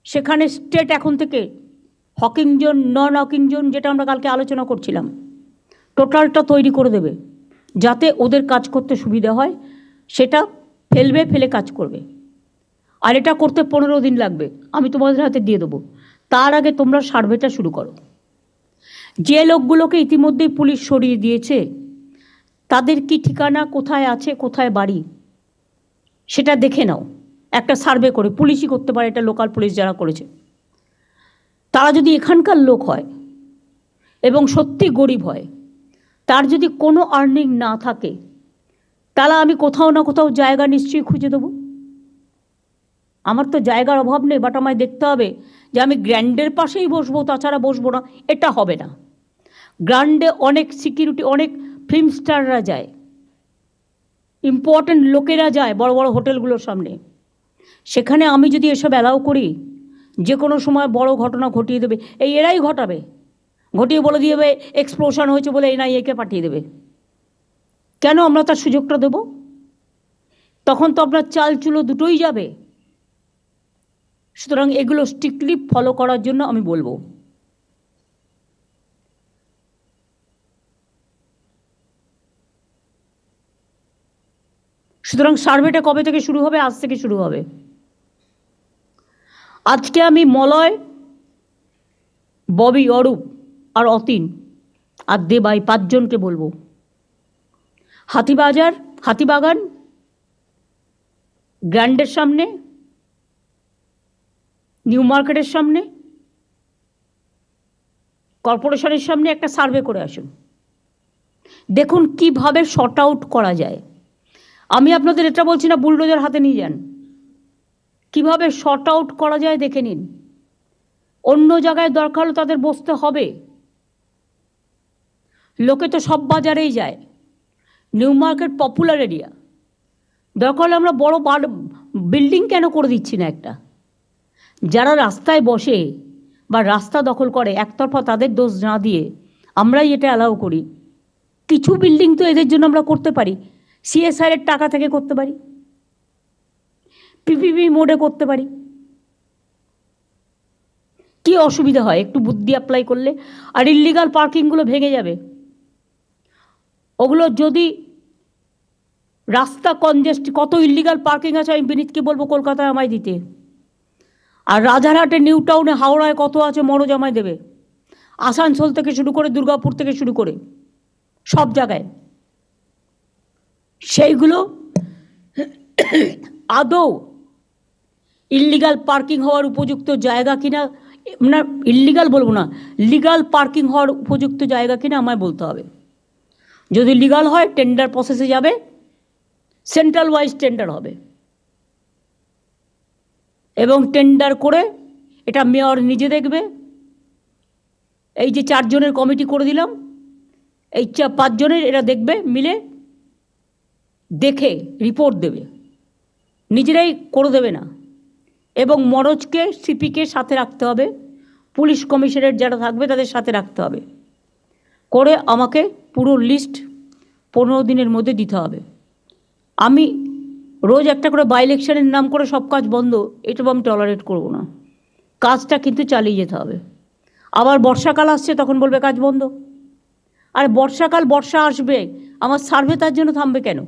সেখানে স্টেট এখন থেকে হকিং জোন, নন হকিং জোন, যেটা আমরা কালকে আলোচনা করছিলাম, টোটালটা তৈরি করে দেবে, যাতে ওদের কাজ করতে সুবিধা হয়। সেটা ফেলে কাজ করবে। আর এটা করতে 15 দিন লাগবে, আমি তোমাদের হাতে দিয়ে দেবো। তার আগে তোমরা সার্ভেটা শুরু করো। যে লোকগুলোকে ইতিমধ্যেই পুলিশ সরিয়ে দিয়েছে, তাদের কি ঠিকানা, কোথায় আছে, কোথায় বাড়ি, সেটা দেখে নাও একটা সার্ভে করে। পুলিশই করতে পারে এটা, লোকাল পুলিশ যারা করেছে, তারা যদি এখানকার লোক হয় এবং সত্যি গরিব হয়, তার যদি কোনো আর্নিং না থাকে, তাহলে আমি কোথাও না কোথাও জায়গা নিশ্চয়ই খুঁজে দেবো। আমার তো জায়গার অভাব নেই, বাট আমায় দেখতে হবে যে আমি গ্র্যান্ডের পাশেই বসবো, তাছাড়া বসবো না, এটা হবে না। গ্র্যান্ডে অনেক সিকিউরিটি, অনেক ফিল্ম স্টাররা যায়, ইম্পর্ট্যান্ট লোকেরা যায় বড় বড় হোটেলগুলোর সামনে। সেখানে আমি যদি এসব অ্যালাউ করি, যে কোনো সময় বড় ঘটনা ঘটিয়ে দেবে, এরাই ঘটাবে, ঘটিয়ে বলে দিয়ে এক্সপ্লোশন হয়েছে বলে এনআইএকে পাঠিয়ে দেবে। কেন আমরা তার সুযোগটা দেব? তখন তো আপনার চাল চুলো দুটোই যাবে। সুতরাং এগুলো স্ট্রিক্টলি ফলো করার জন্য আমি বলবো। সুতরাং সার্ভেটা কবে থেকে শুরু হবে? আজ থেকে শুরু হবে। আজকে আমি মলয়, ববি, অরূপ আর অতীন আর দেবাই 5 জনকে বলবো, হাতিবাগান গ্র্যান্ডের সামনে, নিউ মার্কেটের সামনে, কর্পোরেশনের সামনে একটা সার্ভে করে আসুন। দেখুন কিভাবে শর্ট আউট করা যায়। আমি আপনাদের এটা বলছি না বুলডোজার হাতে নিয়ে যান, কিভাবে শর্ট আউট করা যায় দেখে নিন। অন্য জায়গায় দরকার হলে তাদের বসতে হবে। লোকে তো সব বাজারেই যায়, নিউ মার্কেট পপুলার এরিয়া, দরকার হলে আমরা বড় বিল্ডিং কেন করে দিচ্ছি না একটা? যারা রাস্তায় বসে বা রাস্তা দখল করে একতরফা তাদের দোষ না দিয়ে আমরাই এটা অ্যালাউ করি। কিছু বিল্ডিং তো এদের জন্য আমরা করতে পারি, সিএসআর এর টাকা থেকে করতে পারি, পিপিপি মোডে করতে পারি। কি অসুবিধা হয় একটু বুদ্ধি অ্যাপ্লাই করলে? আর ইল্লিগাল পার্কিংগুলো ভেঙে যাবে। ওগুলো যদি রাস্তা কনজেস্ট, কত ইল্লিগাল পার্কিং আছে আমি বিনীতকে বলবো কলকাতায় আমায় দিতে। আর রাজারহাটে, নিউ টাউনে, হাওড়ায় কত আছে মরজ আমায় দেবে। আসানসোল থেকে শুরু করে, দুর্গাপুর থেকে শুরু করে সব জায়গায়। সেইগুলো আদৌ ইল্লিগাল পার্কিং হওয়ার উপযুক্ত জায়গা কিনা, না ইল্লিগাল বলবো না, লিগাল পার্কিং হওয়ার উপযুক্ত জায়গা কিনা আমায় বলতে হবে। যদি লিগাল হয় টেন্ডার প্রসেসে যাবে, সেন্ট্রাল ওয়াইজ টেন্ডার হবে, এবং টেন্ডার করে এটা মেয়র নিজে দেখবে। এই যে 4 জনের কমিটি করে দিলাম, এই 5 জনের এরা দেখবে, মিলে দেখে রিপোর্ট দেবে, নিজেরাই করে দেবে না। এবং মরজকে, সিপিকে সাথে রাখতে হবে, পুলিশ কমিশনারেট যারা থাকবে তাদের সাথে রাখতে হবে, করে আমাকে পুরো লিস্ট 15 দিনের মধ্যে দিতে হবে। আমি রোজ একটা করে বাই ইলেকশনের নাম করে সব কাজ বন্ধ, এটা আমি টলারেট করব না। কাজটা কিন্তু চালিয়ে যেতে হবে। আবার বর্ষাকাল আসছে, তখন বলবে কাজ বন্ধ। আর বর্ষাকাল, বর্ষা আসবে, আমার সার্ভে তার জন্য থামবে কেন?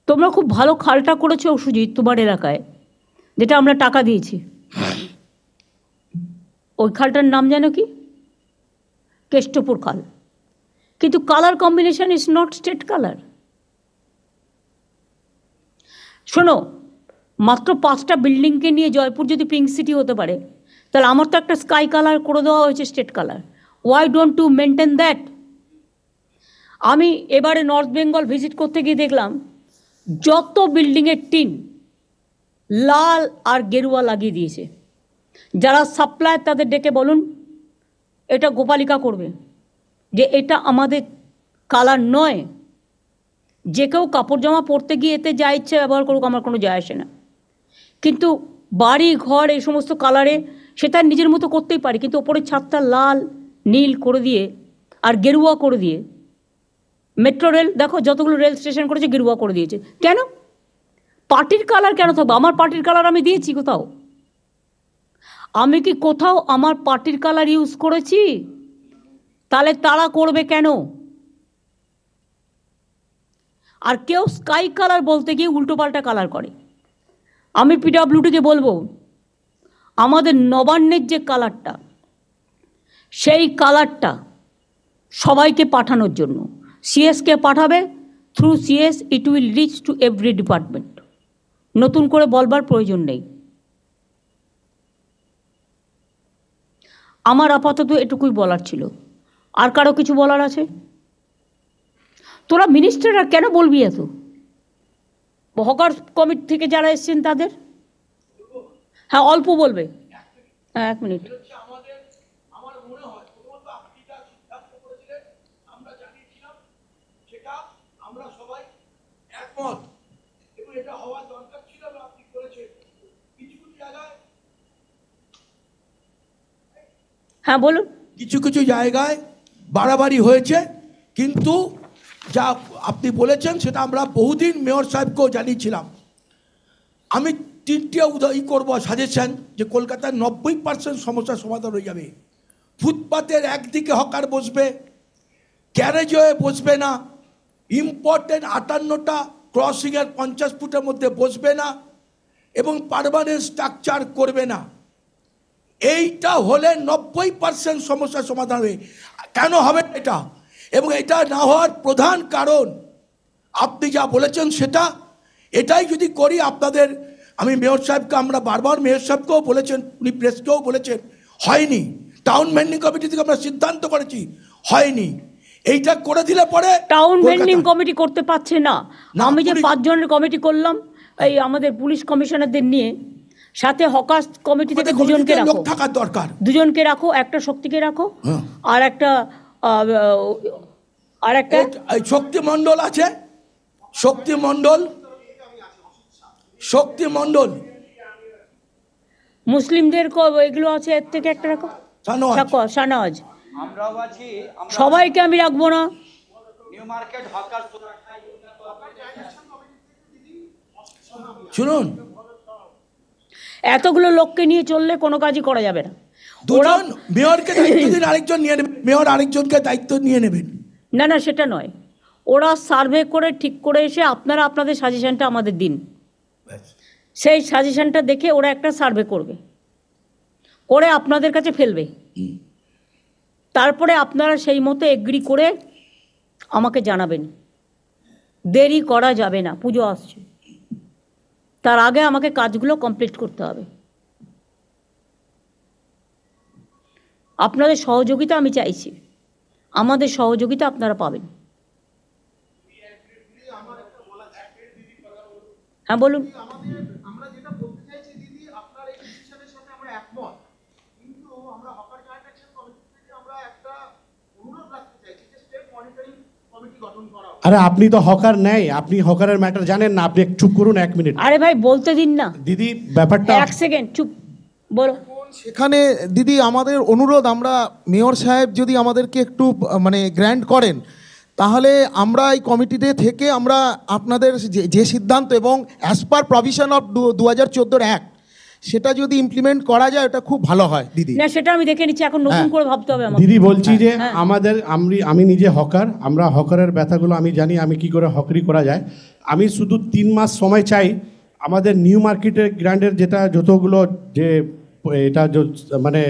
তোমরা খুব ভালো খালটা করেছো সুজিত তোমার এলাকায়, যেটা আমরা টাকা দিয়েছি। ওই খালটার নাম জানো কি? কেষ্টপুর খাল। কিন্তু colour combination is not state colour. শোনো, মাত্র 5টা বিল্ডিংকে নিয়ে জয়পুর যদি পিঙ্ক সিটি হতে পারে, তাহলে আমার তো একটা স্কাই কালার করে দেওয়া হয়েছে state colour. Why don't to maintain that? আমি এবারে নর্থ বেঙ্গল ভিজিট করতে গিয়ে দেখলাম যত বিল্ডিংয়ের টিন লাল আর গেরুয়া লাগিয়ে দিয়েছে। যারা সাপ্লায়ার তাদের ডেকে বলুন এটা গোপালিকা করবে, যে এটা আমাদের কালার নয়। যে কেউ কাপড় জামা পরতে গিয়ে এতে যা ইচ্ছে ব্যবহার করুক, আমার কোনো যায় আসে না। কিন্তু বাড়ি ঘর এই সমস্ত কালারে সেটা নিজের মতো করতেই পারি, কিন্তু ওপরের ছাদটা লাল নীল করে দিয়ে আর গেরুয়া করে দিয়ে, মেট্রো রেল দেখো যতগুলো রেল স্টেশন করেছে গেরুয়া করে দিয়েছে। কেন? পার্টির কালার কেন থাকবে? আমার পার্টির কালার আমি দিয়েছি কোথাও? আমি কি কোথাও আমার পার্টির কালার ইউজ করেছি? তাহলে তারা করবে কেন? আর কেউ স্কাই কালার বলতে গিয়ে উল্টোপাল্টা কালার করে। আমি পিডব্লিউডিকে বলবো, আমাদের নবান্নের যে কালারটা, সেই কালারটা সবাইকে পাঠানোর জন্য সিএসকে পাঠাবে। Through CS it will reach to every department. নতুন করে বলবার প্রয়োজন নেই। আমার আপাতত এটুকুই বলার ছিল। আর কারো কিছু বলার আছে? তোরা মিনিস্টাররা কেন বলবি এত? হকার কমিটি থেকে যারা এসছেন তাদের, হ্যাঁ অল্প বলবে। হ্যাঁ 1 মিনিট। আমার মনে হয় প্রথমত আপনি যা সিদ্ধান্ত করেছিলেন আমরা জানিয়েছিলাম, সেটা আমরা সবাই একমত এবং এটা হওয়ার দরকার ছিল এবং আপনি করেছেন। কিছু কিছু জায়গায়, হ্যাঁ বলুন। কিছু কিছু জায়গায় বাড়াবাড়ি হয়েছে, কিন্তু যা আপনি বলেছেন সেটা আমরা বহুদিন মেয়র সাহেবকেও জানিয়েছিলাম। আমি 3টে করবো সাজেশন, যে কলকাতার 90% সমস্যার সমাধান হয়ে যাবে। ফুটপাতের একদিকে হকার বসবে, গ্যারেজে বসবে না, ইম্পর্টেন্ট 58টা ক্রসিংয়ের 50 ফুটের মধ্যে বসবে না, এবং পার্মানেন্ট স্ট্রাকচার করবে না। এইটা হলে 90% সমস্যার সমাধান হবে। কেন হবে এটা? এবং এটা না হওয়ার প্রধান কারণ আপনি যা বলেছেন সেটা, এটাই যদি করি আপনাদের, আমি মেয়র সাহেবকে, আমরা বারবার মেয়র সাহেবকেও বলেছেন, উনি প্রেসকেও বলেছেন, হয়নি। টাউন ভেন্ডিং কমিটি থেকে আমরা সিদ্ধান্ত করেছি, হয়নি। এইটা করে দিলে পরে টাউন ভেন্ডিং কমিটি করতে পারছে না। আমি যে 5 জনের কমিটি করলাম, এই আমাদের পুলিশ কমিশনারদের নিয়ে, সাথে হকার্স কমিটি থেকে 2 জনকে রাখো, থাকার দরকার। 2 জনকে রাখো, একটা শক্তিকে রাখো, আর একটা শক্তি মণ্ডল আছে, শক্তি মণ্ডল মুসলিমদের এগুলো আছে, এর থেকে একটা রাখো, শাহনওয়াজ। আমরাও আছি। সবাইকে আমি রাখবো না। নিউ মার্কেট হকার শুনুন, এতগুলো লোককে নিয়ে চললে কোনো কাজই করা যাবে না। দুজন মেয়রকে দায়িত্ব দিন, আরেকজন নিয়ে নেবেন, মেয়র আরেকজনকে দায়িত্ব নিয়ে নেবেন। না না, সেটা নয়। ওরা সার্ভে করে ঠিক করে এসে আপনারা আপনাদের সাজেশনটা আমাদের দিন। সেই সাজেশনটা দেখে ওরা একটা সার্ভে করবে, করে আপনাদের কাছে ফেলবে। তারপরে আপনারা সেই মতো এগ্রি করে আমাকে জানাবেন। দেরি করা যাবে না, পুজো আসছে, তার আগে আমাকে কাজগুলো কমপ্লিট করতে হবে। আপনাদের সহযোগিতা আমি চাইছি, আমাদের সহযোগিতা আপনারা পাবেন। হ্যাঁ বলুন। আমরা যেটা বলতে চাইছি দিদি, আপনার এই ডিসিশনের সাথে আমরা একমত, কিন্তু আমরা হকার ক্লায়েন্ট অ্যাকশন কমিটি থেকে আমরা একটা অনুরোধ রাখতে চাইছি যে স্টেট মনিটরিং আরে আপনি তো হকার নেই, আপনি হকারের ম্যাটার জানেন না, আপনি একটু চুপ করুন 1 মিনিট। আরে ভাই বলতে দিন না, দিদি ব্যাপারটা 1 সেকেন্ড চুপ, বলো। সেখানে দিদি আমাদের অনুরোধ, আমরা মেয়র সাহেব যদি আমাদেরকে একটু মানে গ্র্যান্ট করেন, তাহলে আমরা এই কমিটিতে থেকে আমরা আপনাদের যে সিদ্ধান্ত এবং as per provision of 2014 act সেটা যদি ইমপ্লিমেন্ট করা যায় এটা খুব ভালো হয় দিদি। না সেটা আমি দেখে নিচ্ছি, এখন নতুন করে ভাবতে হবে আমাকে। দিদি বলছি যে হ্যাঁ। আমি নিজে হকার, আমরা হকারের ব্যথাগুলো আমি জানি, আমি কি করে হকারি করা যায়। আমি শুধু 3 মাস সময় চাই, আমাদের নিউ মার্কেটের গ্র্যান্ডের যেটা যতগুলো যে এটা মানে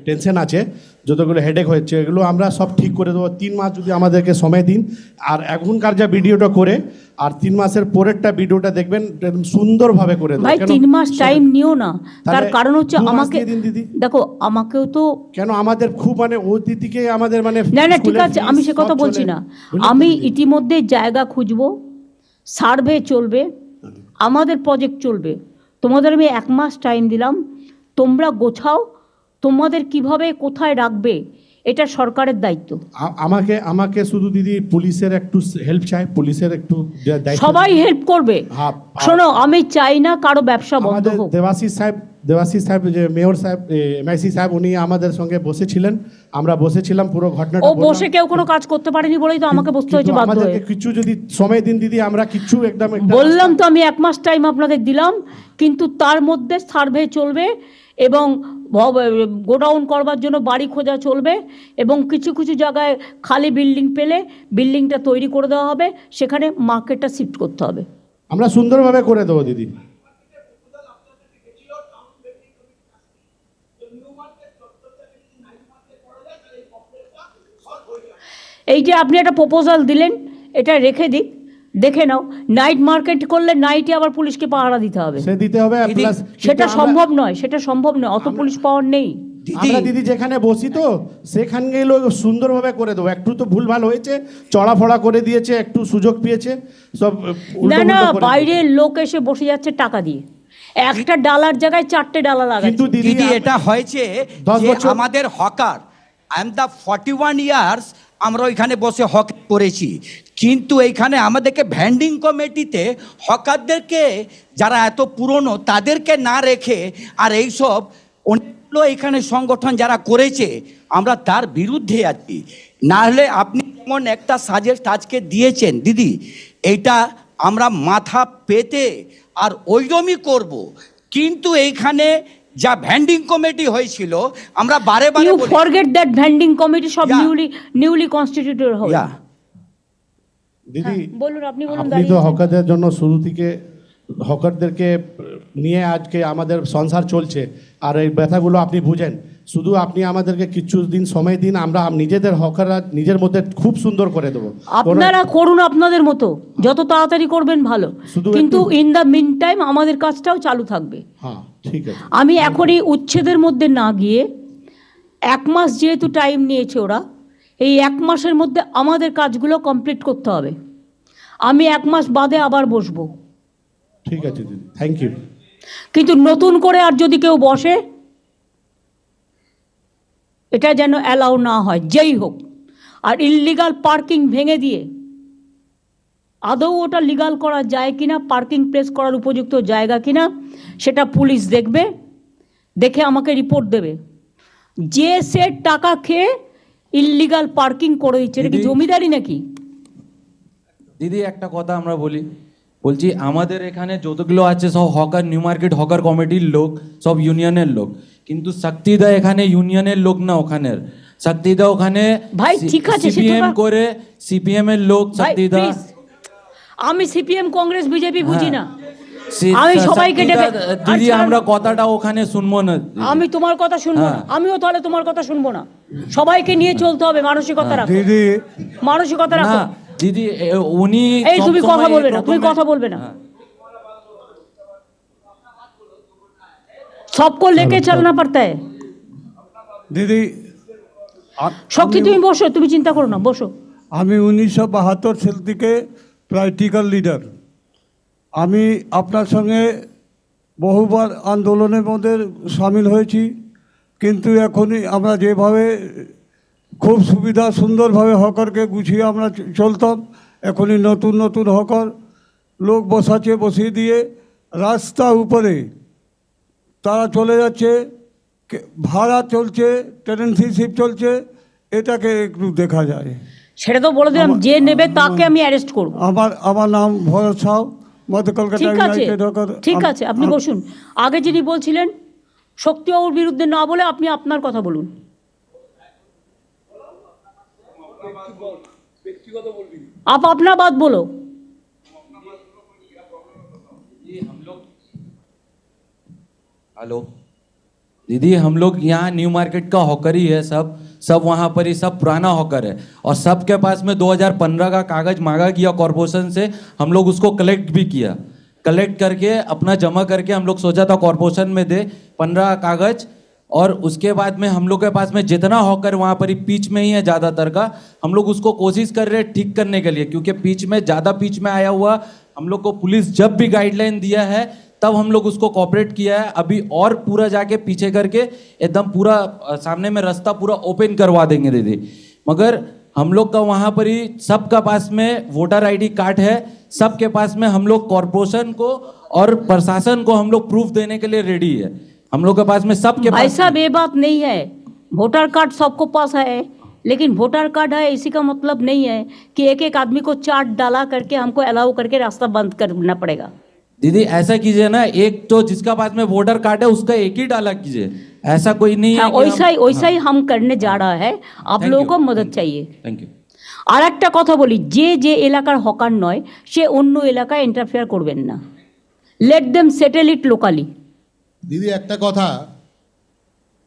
টেনশন আছে, যতগুলো হেডেক হচ্ছে, এগুলো আমরা সব ঠিক করে দেবো। 3 মাস যদি আমাদেরকে সময় দিন, আর এখনকার যা ভিডিওটা করে আর 3 মাসের পরেরটা ভিডিওটা দেখবেন, একদম সুন্দরভাবে করে দেবো। ভাই 3 মাস টাইম নিও না, তার তাহলে কারণ হচ্ছে 2 মাস আমাকে দিয়ে দিন দিদি। দেখো, আমাকেও তো কেন আমাদের খুব মানে অতিথিকে আমাদের মানে না না ঠিক স্কুলের আছে, fees আমি সে সব কথা বলছি চলে। না। বুঝলেন তো আমি দিদি? ইতিমধ্যে জায়গা খুঁজবো, সার্ভে চলবে, আমাদের প্রজেক্ট চলবে। তোমাদের আমি 1 মাস টাইম দিলাম, তোমরা গোছাও, তোমাদের কিভাবে কোথায় রাখবে এটা সরকারের দায়িত্ব। আমাকে শুধু দিদি পুলিশের একটু হেল্প চাই, পুলিশের একটু দায়িত্ব। সবাই হেল্প করবে। হ্যাঁ, শোনো, আমি চাই না কারো ব্যবসা বন্ধ আমাদের হোক। দেবাশিস সাহেব যে মেয়র সাহেব, এমআইসি সাহেব, উনি আমাদের সঙ্গে বসেছিলেন, আমরা বসেছিলাম, পুরো ঘটনাটা ও বললাম। বসে কেউ কোনো কাজ করতে পারেনি বলেই তো আমাকে বসতে হয়েছে কিন্তু বাধ্য হয়ে। আমাদেরকে কিছু যদি সময় দিন দিদি, আমরা কিছু একদম বললাম তো, আমি 1 মাস টাইম আপনাদের দিলাম, কিন্তু তার মধ্যে সার্ভে চলবে এবং গোডাউন করবার জন্য বাড়ি খোঁজা চলবে, এবং কিছু কিছু জায়গায় খালি বিল্ডিং পেলে বিল্ডিংটা তৈরি করে দেওয়া হবে, সেখানে মার্কেটটা শিফট করতে হবে। আমরা সুন্দরভাবে করে দেবো দিদি। এই যে আপনি একটা প্রপোজাল দিলেন, এটা রেখে দিক, দেখে নাও। নাইট মার্কেট করলে নাইটে আবার পুলিশকে পাহারা দিতে হবে, সে দিতে হবে, প্লাস সেটা সম্ভব নয়, সেটা সম্ভব নয়, অত পুলিশ পাওয়ার নেই। আমরা দিদি যেখানে বসি তো সেখানে সুন্দরভাবে করে দেবো। একটু তো ভুলভাল হয়েছে, চড়াফড়া করে দিয়েছে, একটু সুযোগ পেয়েছে, সব না উল্টো না, পুল্টো করে বাইরের লোক এসে বসে যাচ্ছে টাকা দিয়ে, একটা ডালার জায়গায় 4টে ডালা লাগাচ্ছে। কিন্তু দিদি এটা হয়েছে 10 যে বছর আমাদের hawker, I am the 41 years আমরা ওইখানে বসে হক করেছি, কিন্তু এইখানে আমাদেরকে ভ্যান্ডিং কমিটিতে হকারদেরকে যারা এত পুরনো তাদেরকে না রেখে আর এইসব অনেকগুলো এখানে সংগঠন যারা করেছে, আমরা তার বিরুদ্ধে আছি। না হলে আপনি যেমন একটা সাজেস্ট আজকে দিয়েছেন দিদি, এইটা আমরা মাথা পেতে আর ওইরকমই করব, কিন্তু এইখানে যা ভ্যান্ডিং কমিটি হয়েছিল আমরা বারে বারে ইউ বলি- ফরগেট দ্যাট ভ্যান্ডিং কমিটি সব Yeah. নিউলি কনস্টিটিউটেড হবে। Yeah. দিদি বলুন, আপনি বলুন। আপনি তো হকারদের জন্য শুরু থেকে হকারদেরকে নিয়ে আজকে আমাদের সংসার চলছে, আর এই ব্যথাগুলো আপনি বুঝেন। শুধু আপনি আমাদেরকে কিছু দিন সময় দিন, আমরা নিজেদের হকাররা নিজের মধ্যে খুব সুন্দর করে দেবো। আপনারা করুন আপনাদের মতো, যত তাড়াতাড়ি করবেন ভালো, শুধু কিন্তু একটু- ইন দ্য মিন টাইম আমাদের কাজটাও চালু থাকবে। হ্যাঁ ঠিক আছে। আমি এখনই উচ্ছেদের মধ্যে না গিয়ে, 1 মাস যেহেতু টাইম নিয়েছে ওরা, এই 1 মাসের মধ্যে আমাদের কাজগুলো কমপ্লিট করতে হবে। আমি 1 মাস বাদে আবার বসবো, ঠিক আছে দিদি, থ্যাংক ইউ। কিন্তু নতুন করে আর যদি কেউ বসে, এটা যেন অ্যালাউ না হয়, যেই হোক। আর ইললিগাল পার্কিং ভেঙে দিয়ে আদৌ ওটা লিগাল করা যায় কিনা, পার্কিং প্লেস করার উপযুক্ত জায়গা কিনা, সেটা পুলিশ দেখবে, দেখে আমাকে রিপোর্ট দেবে। যে সে টাকা খেয়ে ইললিগাল পার্কিং করে দিচ্ছে, এটা কি জমিদারি নাকি? দিদি একটা কথা আমরা বলছি আমাদের এখানে যতগুলো আছে সব হকার, নিউ মার্কেট হকার কমিটির লোক, সব ইউনিয়নের লোক, কিন্তু শক্তিদা এখানে ইউনিয়নের লোক না, ওখানের শক্তিদা ওখানে ভাই ঠিক আছে, সিপিএম করে, সিপিএম এর লোক শক্তিদা। আমি সিপিএম কংগ্রেস বিজেপি বুঝি না, সে- আমি সবাইকে শক্তিদা, ডেকে- দিদি আচ্ছা, আমরা কথাটা ওখানে শুনবো না। আমি তোমার কথা শুনবো না, হ্যাঁ। আমিও তাহলে তোমার কথা শুনবো না। সবাইকে নিয়ে চলতে হবে, মানসিকতা রাখো, মানসিকতা রাখো। না দিদি উনি এই তুমি সবসময় কথা বলবে না, তুমি প্রথমে- কথা বলবে না। হ্যাঁ। सबको लेके चलना पड़ता है। দিদি শক্তি তুমি বসো, তুমি চিন্তা করো না, বসো। আমি 1972 সাল থেকে প্র্যাকটিক্যাল লিডার। আমি আপনার সঙ্গে বহুবার আন্দোলনের মধ্যে সামিল হয়েছি, কিন্তু এখনই আমরা যেভাবে খুব সুবিধা সুন্দরভাবে হকারকে গুছিয়ে আমরা চলতাম। এখনই নতুন নতুন হকার লোক বসাচ্ছে, বসিয়ে দিয়ে রাস্তা উপরে তারা চলে যাচ্ছে, ভাড়া চলছে, টেনেন্সিশিপ চলছে, এটাকে একটু দেখা যায়। সেটা তো বলে দিলাম, যে নেবে তাকে আমি অ্যারেস্ট করব। আমার নাম ভরত সাউ, মধ্য কলকাতা ঠিক আছে, ইউনাইটেড হকার। ঠিক আছে, আপনি বসুন। আগে যিনি বলছিলেন শক্তিবাবুর বিরুদ্ধে না বলে আপনি আপনার কথা বলুন। आप अपना बात बोलो। हेलो दीदी, हम लोग यहाँ न्यू मार्केट का हॉकर ही है, सब वहाँ पर ही सब पुराना हॉकर है, और सबके पास में 2015 का कागज मांगा किया कॉरपोरेशन से। हम लोग उसको कलेक्ट भी किया, कलेक्ट करके अपना जमा करके हम लोग सोचा था कॉरपोरेशन में दे 15 कागज। और उसके बाद में हम लोग के पास में जितना हॉकर वहाँ पर ही पीच में ही है ज़्यादातर का, हम लोग उसको कोशिश कर रहे हैं ठीक करने के लिए, क्योंकि पीच में ज़्यादा पीच में आया हुआ हम लोग को पुलिस जब भी गाइडलाइन दिया है तब हम लोग उसको कॉपरेट किया है। अभी और पूरा जाके पीछे करके एकदम पूरा सामने में रास्ता पूरा ओपन करवा देंगे दीदी। मगर हम लोग का वहाँ पर ही सबका पास में वोटर आईडी कार्ड है, सबके पास में हम लोग कॉरपोरेशन को और प्रशासन को हम लोग प्रूफ देने के लिए रेडी है। हम लोग के पास में सबके भाई पास साहब, ये बात नहीं है। वोटर कार्ड सबको पास है, लेकिन वोटर कार्ड है इसी का मतलब नहीं है कि एक एक आदमी को चार्ट डाला करके हमको अलाउ करके रास्ता बंद करना पड़ेगा। दीदी ऐसा कीजिए ना, एक तो जिसका पास में वोटर कार्ड है उसका एक ही डाला कीजिए, ऐसा कोई नहीं है। वैसा ही हम करने जा रहा है। आप लोगों को मदद चाहिए। Thank you. আর একটা কথা বলি, যে এলাকার হকার নয় সে অন্য এলাকায় ইন্টারফেয়ার করবেন না। লেট দেম সেটেল ইট লোকালি। দিদি একটা কথা,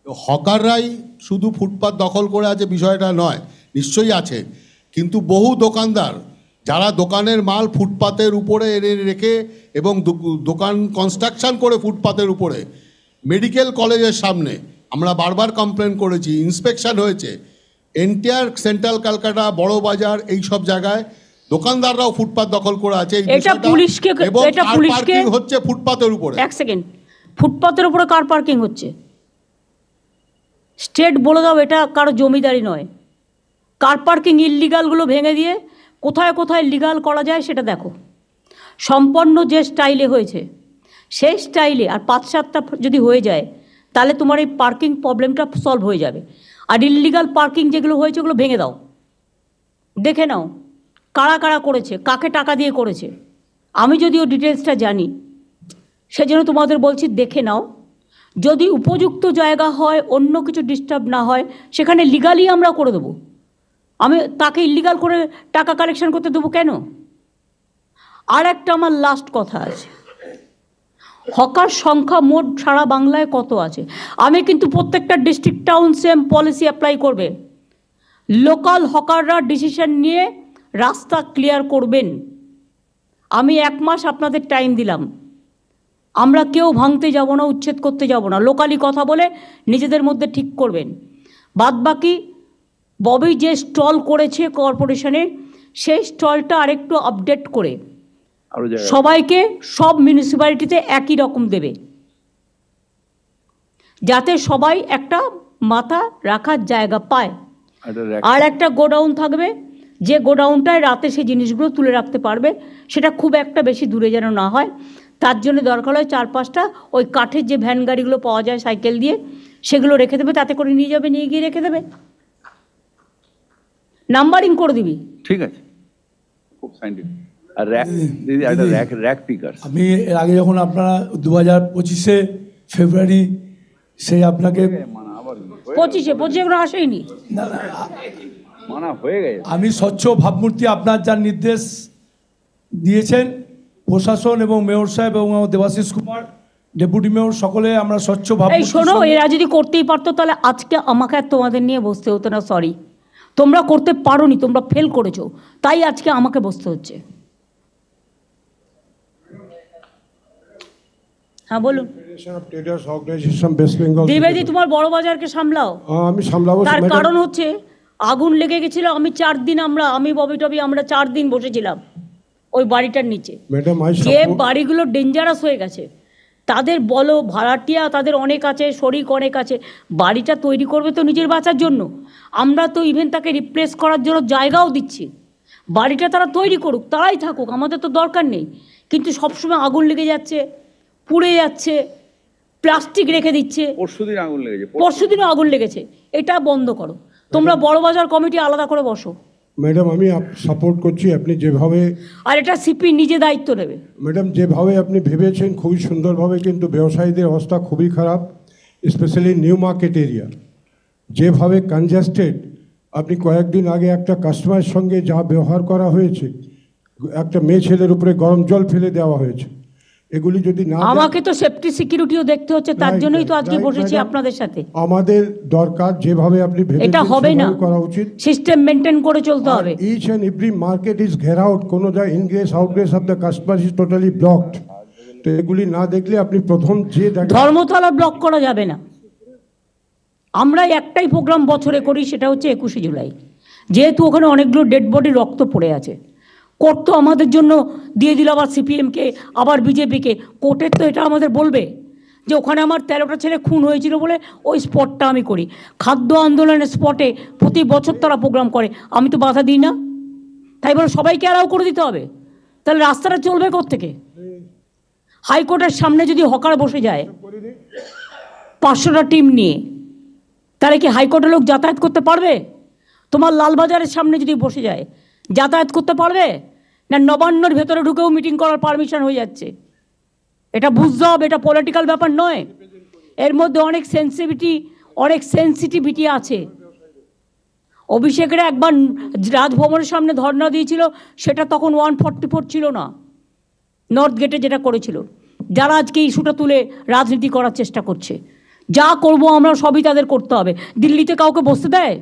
হকাররাই শুধু ফুটপাত দখল করে আছে বিষয়টা নয়, নিশ্চয়ই আছে, কিন্তু বহু দোকানদার যারা দোকানের মাল ফুটপাতের উপরে এনে রেখে এবং দোকান কনস্ট্রাকশন করে ফুটপাতের উপরে, মেডিকেল কলেজের সামনে আমরা বারবার কমপ্লেন করেছি, ইন্সপেকশন হয়েছে, এন্টায়ার সেন্ট্রাল কলকাতা বড় বাজার এই সব জায়গায় দোকানদাররাও ফুটপাত দখল করে আছে। এটা পুলিশকে হচ্ছে ফুটপাতের উপরে। এক সেকেন্ড, ফুটপাতের উপরে কার পার্কিং হচ্ছে? স্টেট বলে দাও, এটা কারো জমিদারি নয়। কার পার্কিং ইললিগালগুলো ভেঙে দিয়ে কোথায় কোথায় লিগাল করা যায় সেটা দেখো। সম্পন্ন যে স্টাইলে হয়েছে সেই স্টাইলে আর 5-7টা যদি হয়ে যায় তাহলে তোমার এই পার্কিং প্রবলেমটা সলভ হয়ে যাবে। আর ইললিগাল পার্কিং যেগুলো হয়েছে ওগুলো ভেঙে দাও, দেখে নাও কারা কারা করেছে, কাকে টাকা দিয়ে করেছে। আমি যদিও ডিটেলসটা জানি, সেজন্য তোমাদের বলছি দেখে নাও। যদি উপযুক্ত জায়গা হয়, অন্য কিছু ডিস্টার্ব না হয়, সেখানে লিগালি আমরা করে দেবো। আমি তাকে ইলিগাল করে টাকা কালেকশন করতে দেবো কেন? আর একটা আমার লাস্ট কথা আছে, হকার সংখ্যা মোট সারা বাংলায় কত আছে? আমি কিন্তু প্রত্যেকটা district town same policy apply করবে। লোকাল হকাররা ডিসিশন নিয়ে রাস্তা ক্লিয়ার করবেন। আমি 1 মাস আপনাদের টাইম দিলাম, আমরা কেউ ভাঙতে যাব না, উচ্ছেদ করতে যাব না। লোকালি কথা বলে নিজেদের মধ্যে ঠিক করবেন। বাদবাকি ববি যে স্টল করেছে কর্পোরেশনে, সেই স্টলটা আরেকটু আপডেট করে সবাইকে সব মিউনিসিপ্যালিটিতে একই রকম দেবে, যাতে সবাই একটা মাথা রাখার জায়গা পায়। আর একটা গোডাউন থাকবে, যে গোডাউনটায় রাতে সেই জিনিসগুলো তুলে রাখতে পারবে, সেটা খুব একটা বেশি দূরে যেন না হয়। তার জন্য দরকার হয় 4-5টা ওই কাঠের যে ভ্যান গাড়িগুলো পাওয়া যায় সাইকেল দিয়ে, সেগুলো রেখে দেবে, তাতে করে নিয়ে যাবে, নিয়ে গিয়ে রেখে দেবে, নাম্বারিং করে দিবি। ঠিক আছে, খুব সাইন্টিফিক। আর র্যাক দিদি, একটা র্যাক পিকার। আমি এর আগে যখন আপনারা 2025 ফেব্রুয়ারি সেই আপনাকে 25 এগুলো আসেনি, মানা হয়ে গেছে। আমি স্বচ্ছ ভাবমূর্তি আপনার যা নির্দেশ দিয়েছেন প্রশাসন এবং মেয়র সাহেব এবং দেবাশিস কুমার ডেপুটি মেয়র সকলে আমরা স্বচ্ছ ভাবমূর্তি। এই শোনো, এরা যদি করতেই পারতো তাহলে আজকে আমাকে আর তোমাদের নিয়ে বসতে হতো না। সরি, তোমরা করতে পারোনি, তোমরা ফেল করেছো, তাই আজকে আমাকে বসতে হচ্ছে। হ্যাঁ বলুন। দ্বিবেদী, তোমার বড় বাজারকে সামলাও। আমি সামলাবো। তার কারণ হচ্ছে আগুন লেগে গেছিল। আমি 4 দিন আমি ববি টবি আমরা 4 দিন বসেছিলাম ওই বাড়িটার নিচে। যে বাড়িগুলো ডেঞ্জারাস হয়ে গেছে, তাদের বলো ভাড়াটিয়া তাদের অনেক আছে, শরিক অনেক আছে, বাড়িটা তৈরি করবে তো নিজের বাঁচার জন্য। আমরা তো ইভেন তাকে রিপ্লেস করার জন্য জায়গাও দিচ্ছি। বাড়িটা তারা তৈরি করুক, তারাই থাকুক, আমাদের তো দরকার নেই। কিন্তু সবসময় আগুন লেগে যাচ্ছে, পুড়ে যাচ্ছে, প্লাস্টিক রেখে দিচ্ছে। পরশুদিনও আগুন লেগেছে। এটা বন্ধ করো। তোমরা বড়বাজার কমিটি আলাদা করে বসো। ম্যাডাম আমি সাপোর্ট করছি, আপনি যেভাবে, আর এটা সিপি নিজে দায়িত্ব নেবে। ম্যাডাম যেভাবে আপনি ভেবেছেন খুবই সুন্দরভাবে, কিন্তু ব্যবসায়ীদের অবস্থা খুবই খারাপ, স্পেশালি নিউ মার্কেট এরিয়া যেভাবে কনজেস্টেড। আপনি কয়েকদিন আগে একটা কাস্টমারের সঙ্গে যা ব্যবহার করা হয়েছে, একটা মেয়ে ছেলের উপরে গরম জল ফেলে দেওয়া হয়েছে, এগুলি যদি না, আমাকে তো সেফটি সিকিউরিটিও দেখতে হচ্ছে, তার জন্যই তো আজকে বসেছি আপনাদের সাথে। আমাদের দরকার যেভাবে আপনি ভেবেছেন এটা হবে না, করা উচিত, সিস্টেম মেনটেন করে চলতে হবে। Each and every market is ঘের আউট, কোনো যা ingress outgress of the customer is totally blocked. তো এগুলি না দেখলে আপনি প্রথম যে ধর্মতলা ব্লক করা যাবে না। আমরা একটাই প্রোগ্রাম বছরে করি, সেটা হচ্ছে 21শে জুলাই। যেহেতু ওখানে অনেকগুলো ডেড বডি রক্ত পড়ে আছে, কোর্ট তো আমাদের জন্য দিয়ে দিল আবার সিপিএমকে, আবার বিজেপিকে। কোর্টের তো এটা আমাদের বলবে যে ওখানে আমার 13টা ছেলে খুন হয়েছিল বলে ওই স্পটটা আমি করি। খাদ্য আন্দোলনের স্পটে প্রতি বছর তারা প্রোগ্রাম করে, আমি তো বাধা দিই না। তাই বলে সবাইকে অ্যালাউ করে দিতে হবে? তাহলে রাস্তাটা চলবে কোত্থেকে? হাইকোর্টের সামনে যদি হকার বসে যায় 500টা টিম নিয়ে, তাহলে কি হাইকোর্টের লোক যাতায়াত করতে পারবে? তোমার লালবাজারের সামনে যদি বসে যায় যাতায়াত করতে পারবে না? নবান্নর ভেতরে ঢুকেও মিটিং করার পারমিশন হয়ে যাচ্ছে। এটা বুঝতে হবে, এটা পলিটিক্যাল ব্যাপার নয়। এর মধ্যে অনেক সেন্সিটিভিটি আছে। অভিষেকের একবার রাজভবনের সামনে ধর্ণা দিয়েছিল, সেটা তখন 144 ছিল না, নর্থ গেটে যেটা করেছিল। যারা আজকে ইস্যুটা তুলে রাজনীতি করার চেষ্টা করছে, যা করব আমরা সবই তাদের করতে হবে। দিল্লিতে কাউকে বসতে দেয়?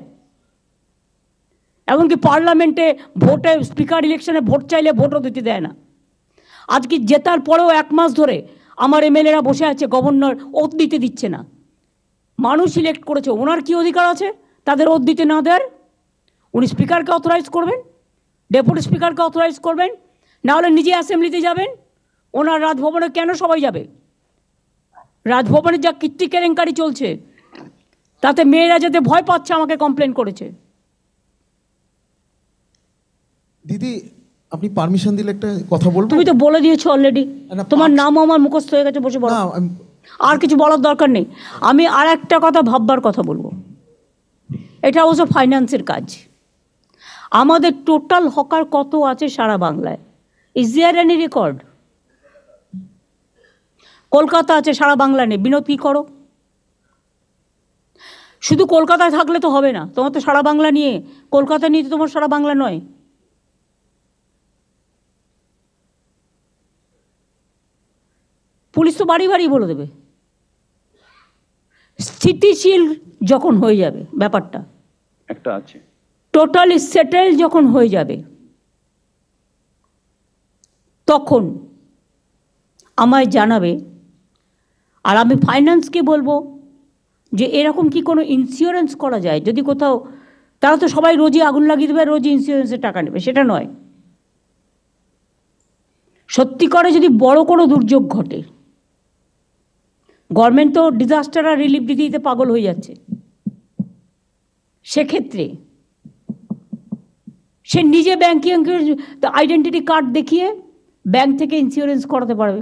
এমনকি পার্লামেন্টে ভোটে, স্পিকার ইলেকশনে ভোট চাইলে ভোটও দিতে দেয় না। আজকে জেতার পরেও 1 মাস ধরে আমার এমএলএরা বসে আছে, গভর্নর ওত দিতে দিচ্ছে না। মানুষ সিলেক্ট করেছে, ওনার কি অধিকার আছে তাদের ওত দিতে না দেওয়ার? উনি স্পিকারকে অথরাইজ করবেন, ডেপুটি স্পিকারকে অথরাইজ করবেন, না হলে নিজে অ্যাসেম্বলিতে যাবেন। ওনার রাজভবনে কেন সবাই যাবে? রাজভবনে যা কীর্তি কেলেঙ্কারি চলছে, তাতে মেয়েরা যেতে ভয় পাচ্ছে, আমাকে কমপ্লেন করেছে। দিদি আপনি পারমিশন দিলে একটা কথা বলবো? তুমি তো বলে দিয়েছো অলরেডি, তোমার নামও আমার মুখস্থ হয়ে গেছে, বসে বলো। আর কিছু বলার দরকার নেই। আমি আর একটা কথা ভাববার কথা বলবো। এটা অবশ্য ফাইন্যান্সের কাজ। আমাদের টোটাল হকার কত আছে সারা বাংলায়? Is there any record? Kolkata আছে, সারা বাংলা নেই। বিনোদ কী করো? শুধু কলকাতায় থাকলে তো হবে না, তোমার তো সারা বাংলা নিয়ে, কলকাতা নিয়ে তো তোমার সারা বাংলা নয়। পুলিশ তো বাড়ি বাড়ি বলে দেবে। স্থিতিশীল যখন হয়ে যাবে ব্যাপারটা, একটা আছে, টোটালি সেটেল যখন হয়ে যাবে, তখন আমায় জানাবে। আর আমি ফাইন্যান্সকে বলবো যে এরকম কি কোনো ইন্স্যুরেন্স করা যায়? যদি কোথাও, তারা তো সবাই রোজই আগুন লাগিয়ে দেবে, রোজই ইন্স্যুরেন্সের টাকা নেবে, সেটা নয়। সত্যি করে যদি বড় কোনো দুর্যোগ ঘটে, গভর্নমেন্ট তো ডিজাস্টার আর রিলিফ দিতে দিতে পাগল হয়ে যাচ্ছে, সেক্ষেত্রে সে নিজে ব্যাংকিং আইডেন্টিটি কার্ড দেখিয়ে ব্যাংক থেকে ইন্স্যুরেন্স করাতে পারবে।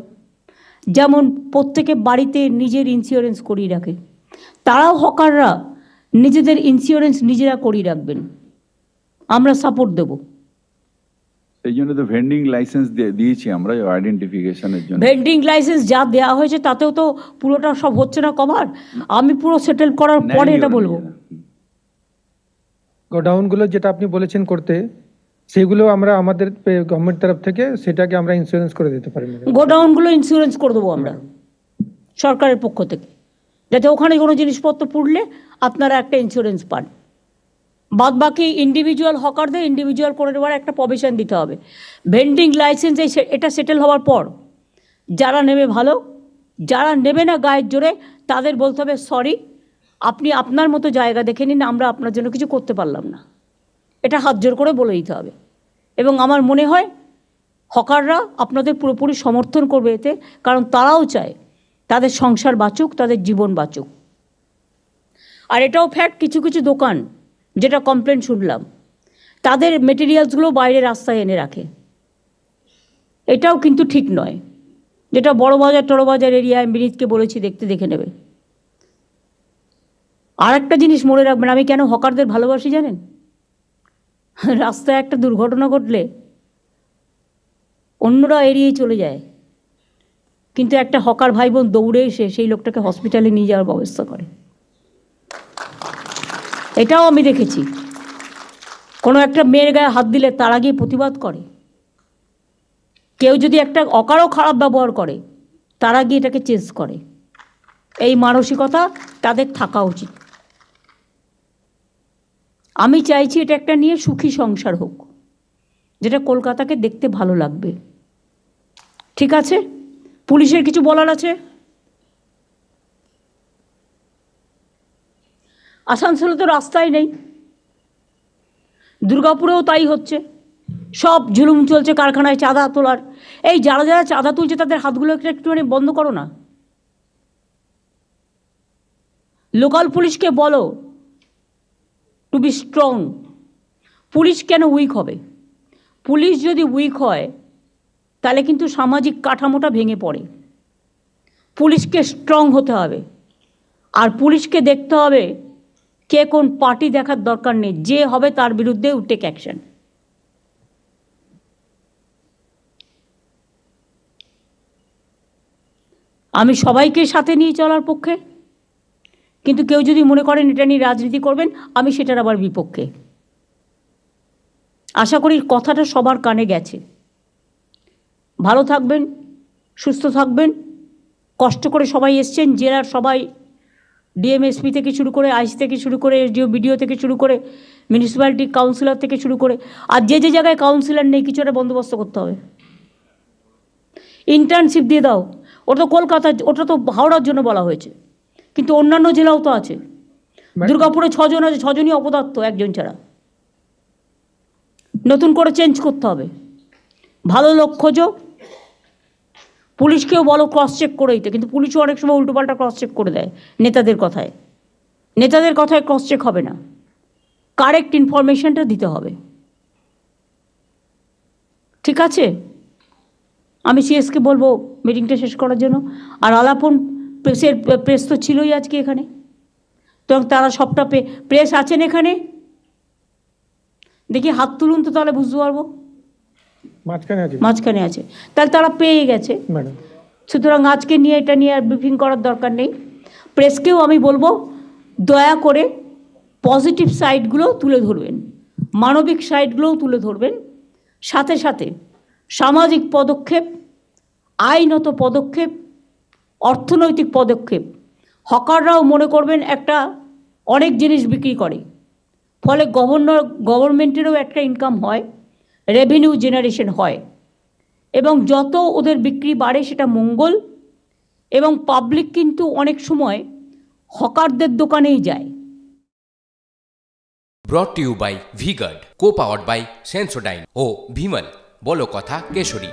যেমন প্রত্যেকে বাড়িতে নিজের ইন্স্যুরেন্স করিয়ে রাখে, তারাও হকাররা নিজেদের ইন্স্যুরেন্স নিজেরা করিয়ে রাখবেন, আমরা সাপোর্ট দেব। সেই জন্য তো ভেন্ডিং লাইসেন্স দিয়েছি আমরা আইডেন্টিফিকেশনের জন্য। ভেন্ডিং লাইসেন্স যা দেওয়া হয়েছে তাতেও তো পুরোটা সব হচ্ছে না কভার। আমি পুরো সেটেল করার পরে এটা বলবো। গোডাউনগুলো যেটা আপনি বলেছেন করতে, সেগুলো আমরা আমাদের গভর্নমেন্ট তরফ থেকে সেটাকে আমরা ইন্স্যুরেন্স করে দিতে পারি। গোডাউনগুলো ইন্স্যুরেন্স করে দেবো আমরা সরকারের পক্ষ থেকে, যাতে ওখানে কোনো জিনিসপত্র পুড়লে আপনারা একটা ইন্স্যুরেন্স পান। বাদ বাকি ইন্ডিভিজুয়াল হকারদের ইন্ডিভিজুয়াল করে নেওয়ার একটা প্রভিশন দিতে হবে। ভেন্ডিং লাইসেন্স এটা সেটেল হওয়ার পর যারা নেবে ভালো, যারা নেবে না গায়ের জোরে, তাদের বলতে হবে সরি, আপনি আপনার মতো জায়গা দেখে নিন, আমরা আপনার জন্য কিছু করতে পারলাম না। এটা হাত জোর করে বলে দিতে হবে। এবং আমার মনে হয় হকাররা আপনাদের পুরোপুরি সমর্থন করবে এতে, কারণ তারাও চায় তাদের সংসার বাঁচুক, তাদের জীবন বাঁচুক। আর এটাও ফ্যাক্ট, কিছু কিছু দোকান যেটা কমপ্লেন শুনলাম, তাদের মেটেরিয়ালসগুলো বাইরে রাস্তায় এনে রাখে। এটাও কিন্তু ঠিক নয়। যেটা বড় বাজার টড়ো বাজার এরিয়ায় বিনীতকে বলেছি দেখে নেবে। আর একটা জিনিস মনে রাখবেন, আমি কেন হকারদের ভালোবাসি জানেন? রাস্তায় একটা দুর্ঘটনা ঘটলে অন্যরা এড়িয়ে চলে যায়, কিন্তু একটা হকার ভাই বোন দৌড়ে এসে সেই লোকটাকে হসপিটালে নিয়ে যাওয়ার ব্যবস্থা করে। এটাও আমি দেখেছি। কোনো একটা মেয়ের গায়ে হাত দিলে তারা গিয়ে প্রতিবাদ করে। কেউ যদি একটা অকারও খারাপ ব্যবহার করে, তারা গিয়ে এটাকে চেঞ্জ করে। এই মানসিকতা তাদের থাকা উচিত। আমি চাইছি এটা একটা নিয়ে সুখী সংসার হোক, যেটা কলকাতাকে দেখতে ভালো লাগবে। ঠিক আছে? পুলিশের কিছু বলার আছে? আসানসোলে তো রাস্তাই নেই, দুর্গাপুরেও তাই হচ্ছে। সব ঝুলুম চলছে কারখানায় চাঁদা তোলার। এই যারা যারা চাঁদা তুলছে তাদের হাতগুলো একটুখানি বন্ধ করো না। লোকাল পুলিশকে বলো টু বি স্ট্রং। পুলিশ কেন উইক হবে? পুলিশ যদি উইক হয় তাহলে কিন্তু সামাজিক কাঠামোটা ভেঙে পড়ে। পুলিশকে স্ট্রং হতে হবে। আর পুলিশকে দেখতে হবে কে কোন পার্টি দেখার দরকার নেই, যে হবে তার বিরুদ্ধে টেক অ্যাকশন। আমি সবাইকে সাথে নিয়ে চলার পক্ষে, কিন্তু কেউ যদি মনে করেন এটা নিয়ে রাজনীতি করবেন, আমি সেটার আবার বিপক্ষে। আশা করি কথাটা সবার কানে গেছে। ভালো থাকবেন, সুস্থ থাকবেন। কষ্ট করে সবাই এসছেন, জেলার সবাই, ডিএমএসপি থেকে শুরু করে, আইসি থেকে শুরু করে, এসডিও বিডিও থেকে শুরু করে, মিউনিসিপ্যালিটি কাউন্সিলর থেকে শুরু করে, আর যে যে জায়গায় কাউন্সিলর নেই কিছু একটা বন্দোবস্ত করতে হবে। ইন্টার্নশিপ দিয়ে দাও। ওটা তো কলকাতা, ওটা তো হাওড়ার জন্য বলা হয়েছে, কিন্তু অন্যান্য জেলাও তো আছে। দুর্গাপুরে 6 জন আছে, 6 জনই অপদার্থ একজন ছাড়া। নতুন করে চেঞ্জ করতে হবে। ভালো লোক খোঁজো। পুলিশকেও বলো ক্রস চেক করে দিতে, কিন্তু পুলিশও অনেক সময় উল্টোপাল্টা ক্রস চেক করে দেয় নেতাদের কথায়। নেতাদের কথায় ক্রস চেক হবে না, কারেক্ট ইনফরমেশনটা দিতে হবে। ঠিক আছে? আমি সিএসকে বলবো মিটিংটা শেষ করার জন্য। আর আলাপন প্রেস তো ছিলই আজকে এখানে, তো তারা সবটা প্রেস আছেন এখানে? দেখি হাত তুলুন তো, তাহলে বুঝতে পারবো। মাঝখানে আছে, তাহলে তারা পেয়ে গেছে। সুতরাং আজকে নিয়ে এটা নিয়ে আর ব্রিফিং করার দরকার নেই। প্রেসকেও আমি বলবো দয়া করে পজিটিভ সাইডগুলো তুলে ধরবেন, মানবিক সাইডগুলোও তুলে ধরবেন। সাথে সাথে সামাজিক পদক্ষেপ, আইনত পদক্ষেপ, অর্থনৈতিক পদক্ষেপ। হকাররাও মনে করবেন একটা অনেক জিনিস বিক্রি করে, ফলে গভর্নমেন্টেরও একটা ইনকাম হয়, রেভিনিউ জেনারেশন হয়, এবং যত ওদের বিক্রি বাড়ে সেটা মঙ্গল। এবং পাবলিক কিন্তু অনেক সময় হকারদের দোকানেই যায়। Brought to you by V-Guard, co powered by Sensodyne ও ভিমল বলো কথা কেশরী।